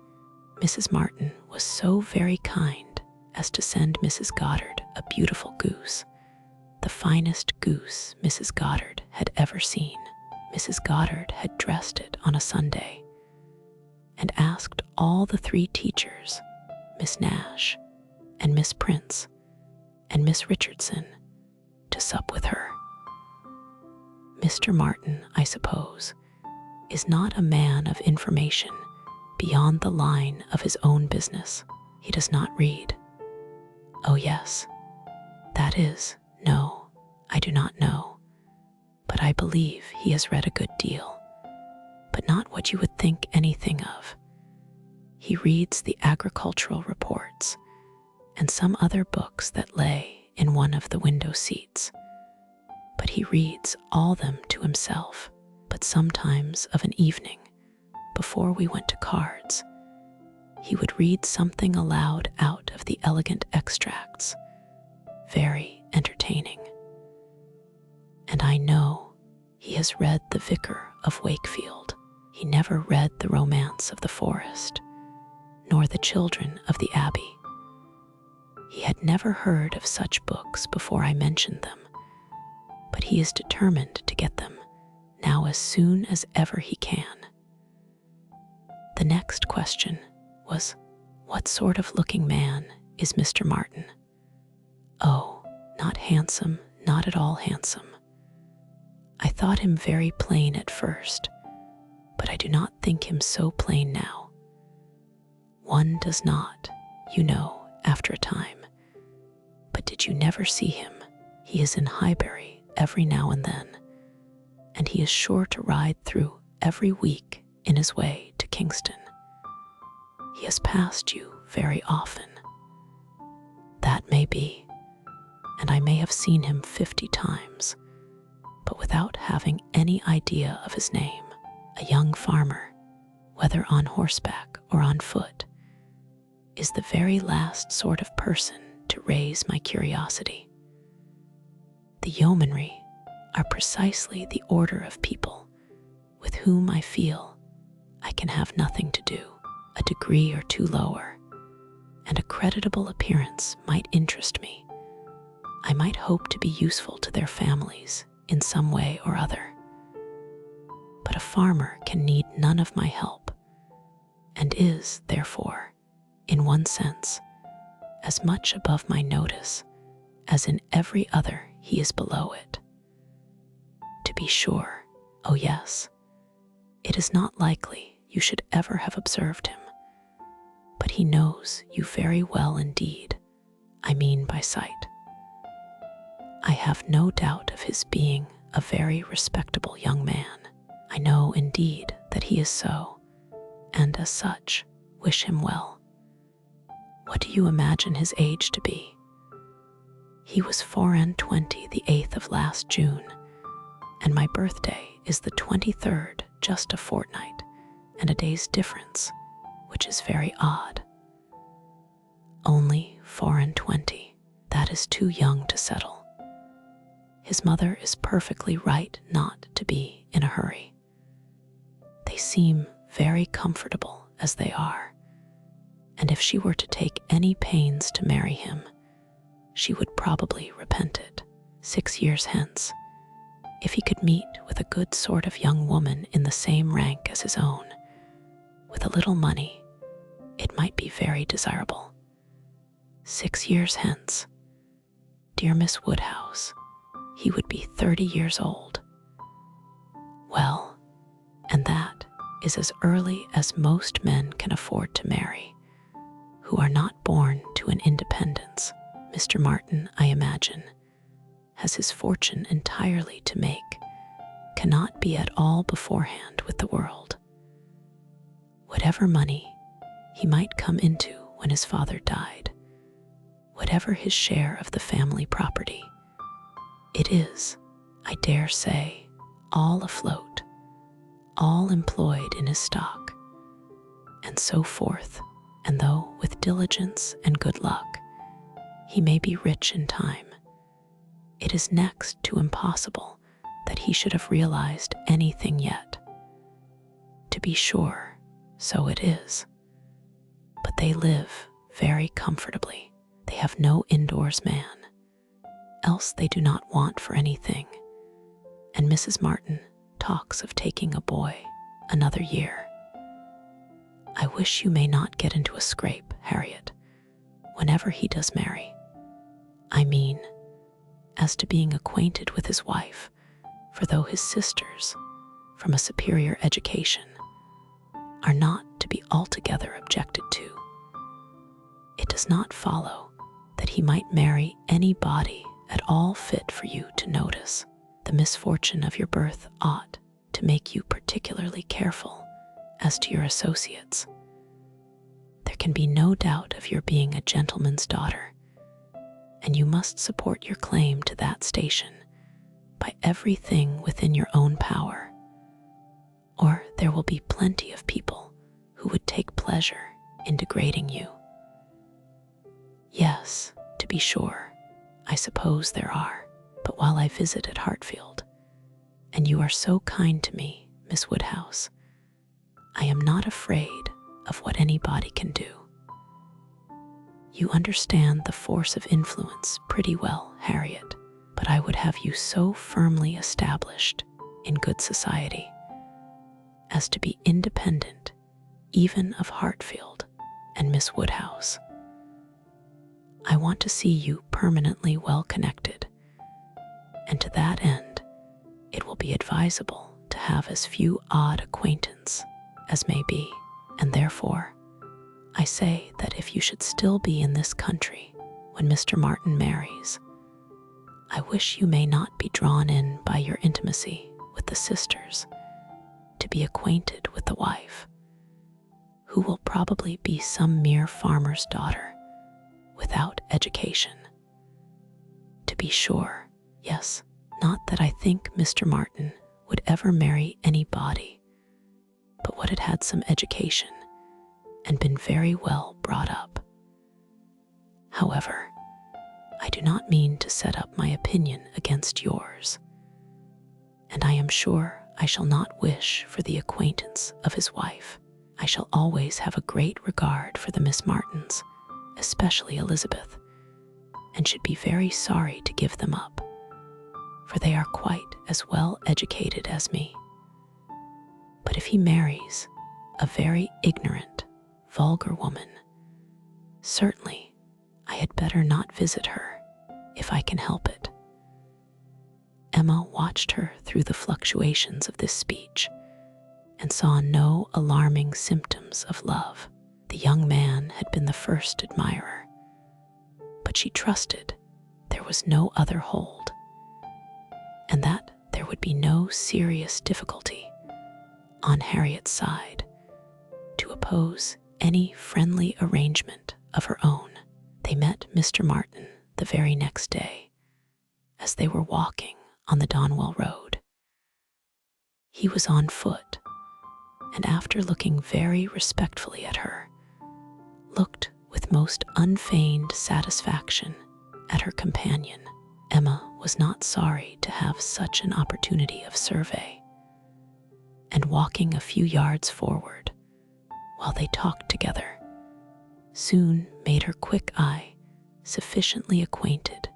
Mrs. Martin was so very kind as to send Mrs. Goddard a beautiful goose, the finest goose Mrs. Goddard had ever seen. Mrs. Goddard had dressed it on a Sunday and asked all the 3 teachers, Miss Nash and Miss Prince and Miss Richardson, to sup with her. Mr. Martin, I suppose, is not a man of information beyond the line of his own business. He does not read. Oh yes, that is, no, I do not know, but I believe he has read a good deal, but not what you would think anything of. He reads the agricultural reports and some other books that lay in one of the window seats, but he reads all them to himself. But sometimes of an evening, before we went to cards, he would read something aloud out of the elegant extracts, very entertaining. And I know he has read The Vicar of Wakefield. He never read The Romance of the Forest, nor The Children of the Abbey. He had never heard of such books before I mentioned them, but he is determined to get them now as soon as ever he can. The next question was, what sort of looking man is Mr. Martin? Oh, not handsome, not at all handsome. I thought him very plain at first, but I do not think him so plain now. One does not, you know, after a time. But did you never see him? He is in Highbury every now and then, and he is sure to ride through every week in his way to Kingston. He has passed you very often. That may be, and I may have seen him 50 times, but without having any idea of his name. A young farmer, whether on horseback or on foot, is the very last sort of person to raise my curiosity. The yeomanry are precisely the order of people with whom I feel I can have nothing to do. A degree or 2 lower, and a creditable appearance might interest me. I might hope to be useful to their families in some way or other. But a farmer can need none of my help, and is, therefore, in one sense, as much above my notice as in every other he is below it. To be sure, oh yes, it is not likely you should ever have observed him, but he knows you very well indeed, I mean by sight. I have no doubt of his being a very respectable young man. I know indeed that he is so, and as such, wish him well. What do you imagine his age to be? He was 24 the 8th of last June, and my birthday is the 23rd, just a fortnight, and a day's difference, which is very odd. Only 24. That is too young to settle. His mother is perfectly right not to be in a hurry. They seem very comfortable as they are, and if she were to take any pains to marry him, she would probably repent it 6 years hence. If he could meet with a good sort of young woman in the same rank as his own, with a little money, it might be very desirable. 6 years hence, dear Miss Woodhouse, he would be 30 years old. Well, and that is as early as most men can afford to marry, who are not born to an independence. Mr. Martin, I imagine, has his fortune entirely to make, cannot be at all beforehand with the world. Whatever money he might come into when his father died, whatever his share of the family property, it is, I dare say, all afloat, all employed in his stock, and so forth, and though with diligence and good luck he may be rich in time, it is next to impossible that he should have realized anything yet. To be sure, so it is. But they live very comfortably. They have no indoors man, else they do not want for anything. And Mrs. Martin talks of taking a boy another year. I wish you may not get into a scrape, Harriet, whenever he does marry. I mean, as to being acquainted with his wife, for though his sisters, from a superior education, are not to be altogether objected to, it does not follow that he might marry any body at all fit for you to notice. The misfortune of your birth ought to make you particularly careful as to your associates. There can be no doubt of your being a gentleman's daughter, and you must support your claim to that station by everything within your own power, or there will be plenty of people who would take pleasure in degrading you. Yes, to be sure, I suppose there are, but while I visit at Hartfield, and you are so kind to me, Miss Woodhouse, I am not afraid of what anybody can do. You understand the force of influence pretty well, Harriet, but I would have you so firmly established in good society as to be independent even of Hartfield and Miss Woodhouse. I want to see you permanently well connected, and to that end it will be advisable to have as few odd acquaintance as may be, and therefore I say that if you should still be in this country when Mr. Martin marries, I wish you may not be drawn in by your intimacy with the sisters to be acquainted with the wife, who will probably be some mere farmer's daughter without education. To be sure, yes, not that I think Mr. Martin would ever marry anybody but what had had some education and been very well brought up. However, I do not mean to set up my opinion against yours, and I am sure I shall not wish for the acquaintance of his wife. I shall always have a great regard for the Miss Martins, especially Elizabeth, and should be very sorry to give them up, for they are quite as well educated as me. But if he marries a very ignorant, vulgar woman, certainly I had better not visit her if I can help it. Emma watched her through the fluctuations of this speech and saw no alarming symptoms of love. The young man had been the first admirer, but she trusted there was no other hold, and that there would be no serious difficulty on Harriet's side to oppose any friendly arrangement of her own. They met Mr. Martin the very next day as they were walking on the Donwell Road. He was on foot, and after looking very respectfully at her, looked with most unfeigned satisfaction at her companion. Emma was not sorry to have such an opportunity of survey, and walking a few yards forward while they talked together soon made her quick eye sufficiently acquainted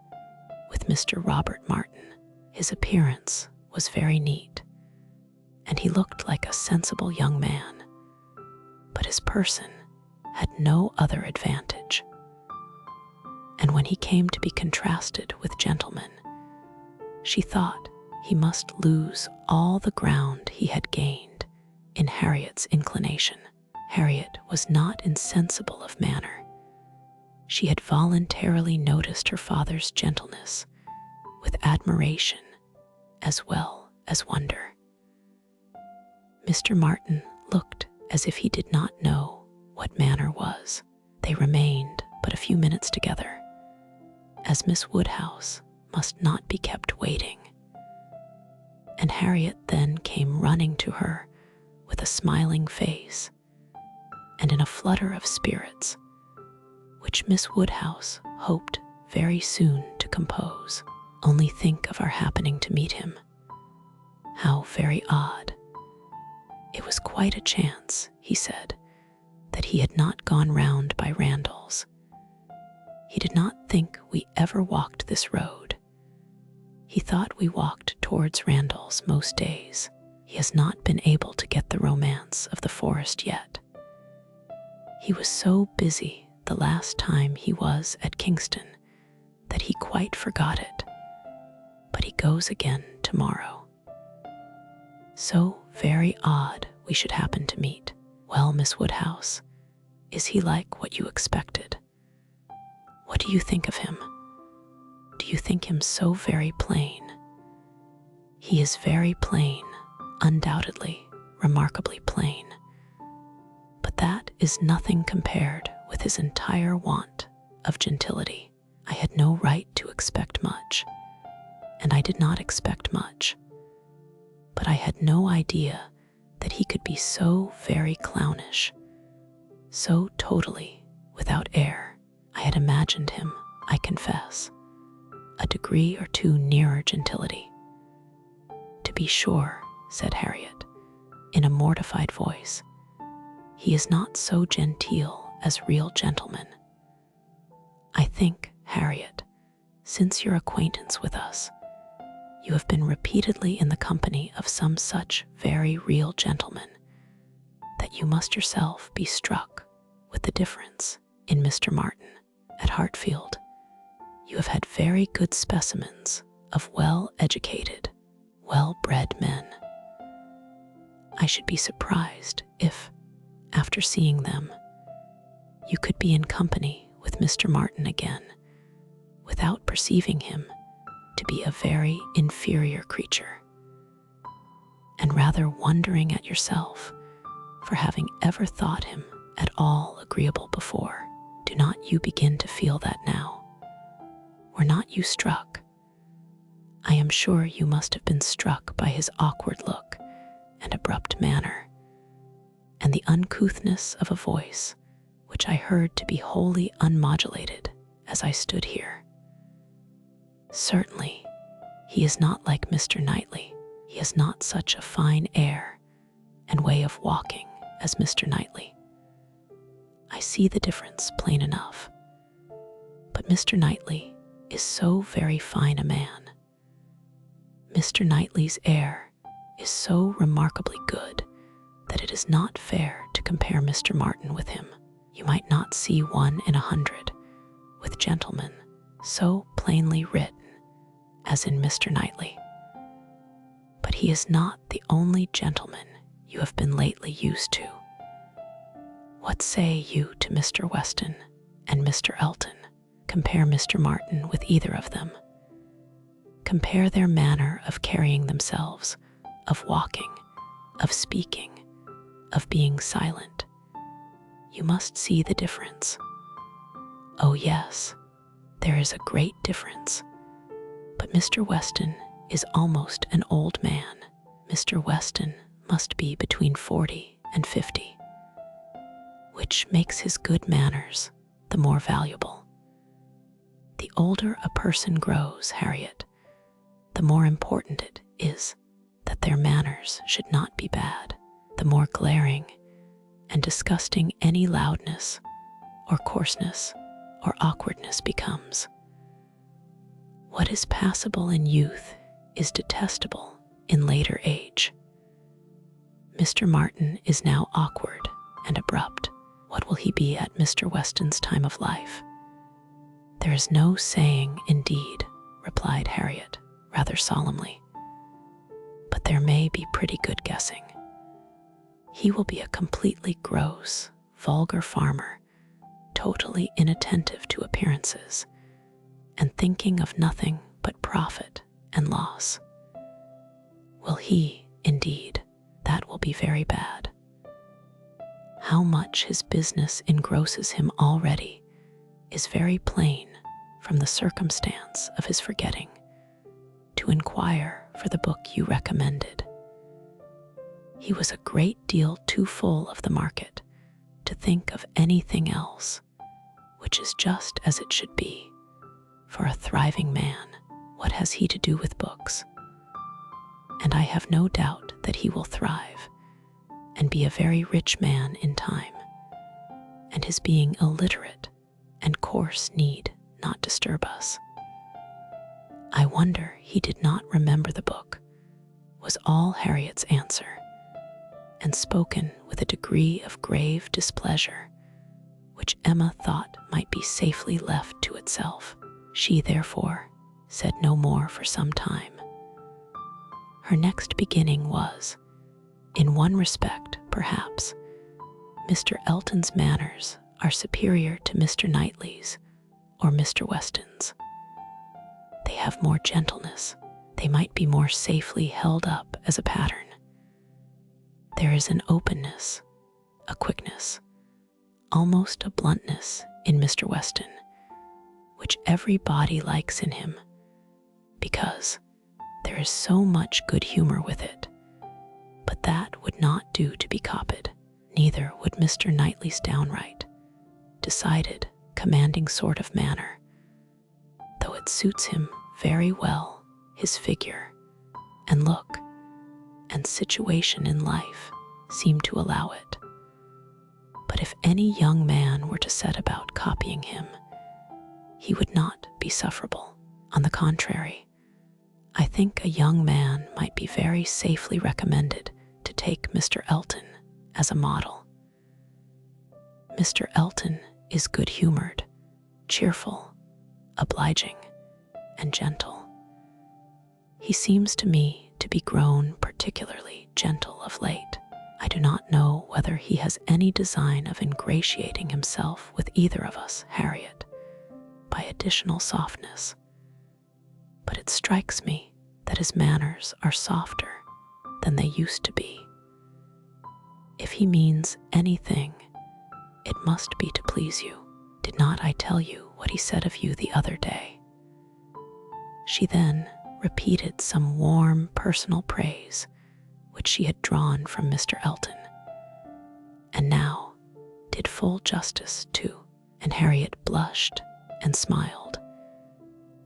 with Mr. Robert Martin. His appearance was very neat, and he looked like a sensible young man, but his person had no other advantage. And when he came to be contrasted with gentlemen, she thought he must lose all the ground he had gained in Harriet's inclination. Harriet was not insensible of manner. She had voluntarily noticed her father's gentleness with admiration as well as wonder. Mr. Martin looked as if he did not know what manner was. They remained but a few minutes together, as Miss Woodhouse must not be kept waiting, and Harriet then came running to her with a smiling face and in a flutter of spirits, which Miss Woodhouse hoped very soon to compose. Only think of our happening to meet him. How very odd. It was quite a chance, he said, that he had not gone round by Randall's. He did not think we ever walked this road. He thought we walked towards Randall's most days. He has not been able to get the romance of the forest yet. He was so busy the last time he was at Kingston that he quite forgot it, but he goes again tomorrow. So very odd we should happen to meet. Well, Miss Woodhouse, is he like what you expected? What do you think of him? Do you think him so very plain? He is very plain, undoubtedly, remarkably plain. But that is nothing compared with his entire want of gentility. I had no right to expect much, and I did not expect much. But I had no idea that he could be so very clownish, so totally without air. I had imagined him, I confess, a degree or two nearer gentility. To be sure, said Harriet, in a mortified voice, he is not so genteel as real gentlemen. I think, Harriet, since your acquaintance with us, you have been repeatedly in the company of some such very real gentlemen, that you must yourself be struck with the difference in Mr. Martin. At Hartfield, you have had very good specimens of well-educated, well-bred men. I should be surprised if, after seeing them, you could be in company with Mr. Martin again, without perceiving him to be a very inferior creature, and rather wondering at yourself for having ever thought him at all agreeable before. Do not you begin to feel that now? Were not you struck? I am sure you must have been struck by his awkward look and abrupt manner, and the uncouthness of a voice which I heard to be wholly unmodulated as I stood here. Certainly, he is not like Mr. Knightley. He has not such a fine air and way of walking as Mr. Knightley. I see the difference plain enough. But Mr. Knightley is so very fine a man. Mr. Knightley's air is so remarkably good that it is not fair to compare Mr. Martin with him. You might not see 1 in 100 with gentlemen so plainly written as in Mr. Knightley. But he is not the only gentleman you have been lately used to. What say you to Mr. Weston and Mr. Elton? Compare Mr. Martin with either of them. Compare their manner of carrying themselves, of walking, of speaking, of being silent. You must see the difference. Oh yes, there is a great difference. But Mr. Weston is almost an old man. Mr. Weston must be between 40 and 50, which makes his good manners the more valuable. The older a person grows, Harriet, the more important it is that their manners should not be bad. The more glaring and disgusting any loudness or coarseness or awkwardness becomes. What is passable in youth is detestable in later age. Mr. Martin is now awkward and abrupt. What will he be at Mr. Weston's time of life? There is no saying, indeed, replied Harriet, rather solemnly. But there may be pretty good guessing. He will be a completely gross, vulgar farmer, totally inattentive to appearances, and thinking of nothing but profit and loss. Will he, indeed? That will be very bad. How much his business engrosses him already is very plain from the circumstance of his forgetting to inquire for the book you recommended. He was a great deal too full of the market to think of anything else, which is just as it should be. For a thriving man, what has he to do with books? And I have no doubt that he will thrive and be a very rich man in time, and his being illiterate and coarse need not disturb us. I wonder he did not remember the book, was all Harriet's answer, and spoken with a degree of grave displeasure, which Emma thought might be safely left to itself. She, therefore, said no more for some time. Her next beginning was, in one respect, perhaps, Mr. Elton's manners are superior to Mr. Knightley's or Mr. Weston's. They have more gentleness. They might be more safely held up as a pattern. There is an openness, a quickness, almost a bluntness in Mr. Weston, which every body likes in him, because there is so much good humor with it. But that would not do to be copied. Neither would Mr. Knightley's downright, decided, commanding sort of manner, though it suits him very well, his figure and look and situation in life seem to allow it. But if any young man were to set about copying him, he would not be sufferable. On the contrary, I think a young man might be very safely recommended to take Mr. Elton as a model. Mr. Elton is good-humored, cheerful, obliging, and gentle. He seems to me to be grown particularly gentle of late. I do not know whether he has any design of ingratiating himself with either of us, Harriet, by additional softness, but it strikes me that his manners are softer than they used to be. If he means anything, it must be to please you. Did not I tell you what he said of you the other day? She then repeated some warm personal praise which she had drawn from Mr. Elton, and now did full justice to, and Harriet blushed and smiled,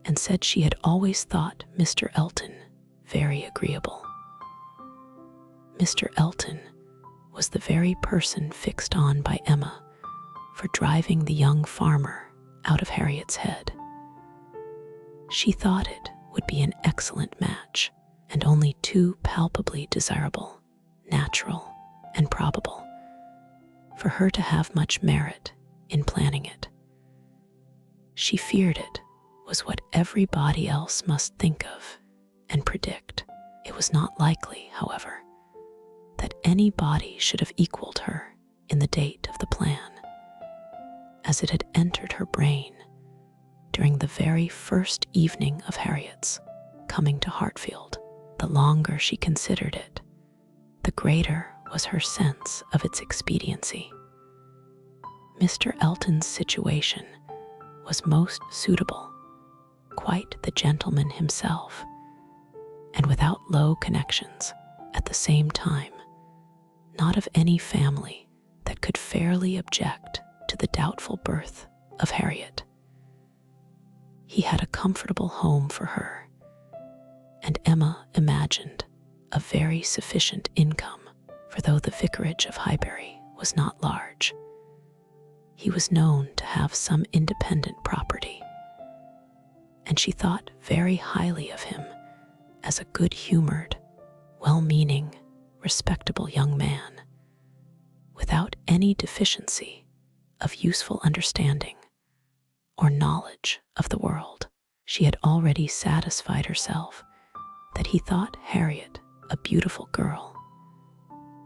and said she had always thought Mr. Elton very agreeable. Mr. Elton was the very person fixed on by Emma for driving the young farmer out of Harriet's head. She thought it would be an excellent match, and only too palpably desirable, natural, and probable, for her to have much merit in planning it. She feared it was what everybody else must think of and predict. It was not likely, however, that anybody should have equaled her in the date of the plan, as it had entered her brain during the very first evening of Harriet's coming to Hartfield. The longer she considered it, the greater was her sense of its expediency. Mr. Elton's situation was most suitable, quite the gentleman himself, and without low connections, at the same time, not of any family that could fairly object to the doubtful birth of Harriet. He had a comfortable home for her, and Emma imagined a very sufficient income, for though the vicarage of Highbury was not large, he was known to have some independent property, and she thought very highly of him as a good-humored, well-meaning, respectable young man, without any deficiency of useful understanding or knowledge of the world. She had already satisfied herself that he thought Harriet a beautiful girl,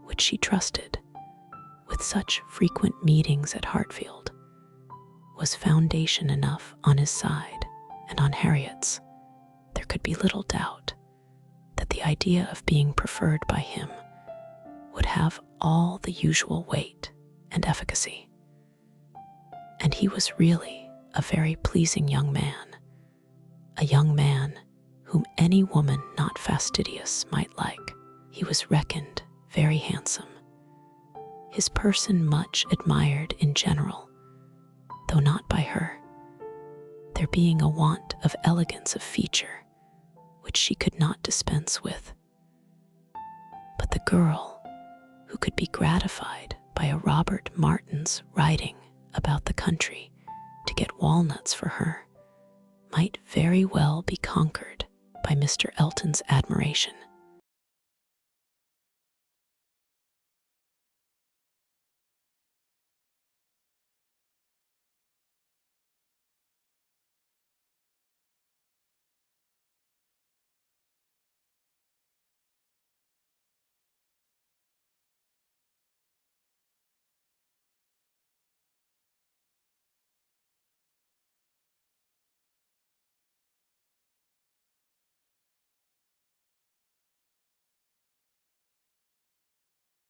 which she trusted, with such frequent meetings at Hartfield, was foundation enough on his side, and on Harriet's. There could be little doubt that the idea of being preferred by him would have all the usual weight and efficacy. And he was really a very pleasing young man, a young man whom any woman not fastidious might like. He was reckoned very handsome, his person much admired in general, though not by her, there being a want of elegance of feature which she could not dispense with. But the girl who could be gratified by a Robert Martin's riding about the country to get walnuts for her might very well be conquered by Mr. Elton's admiration.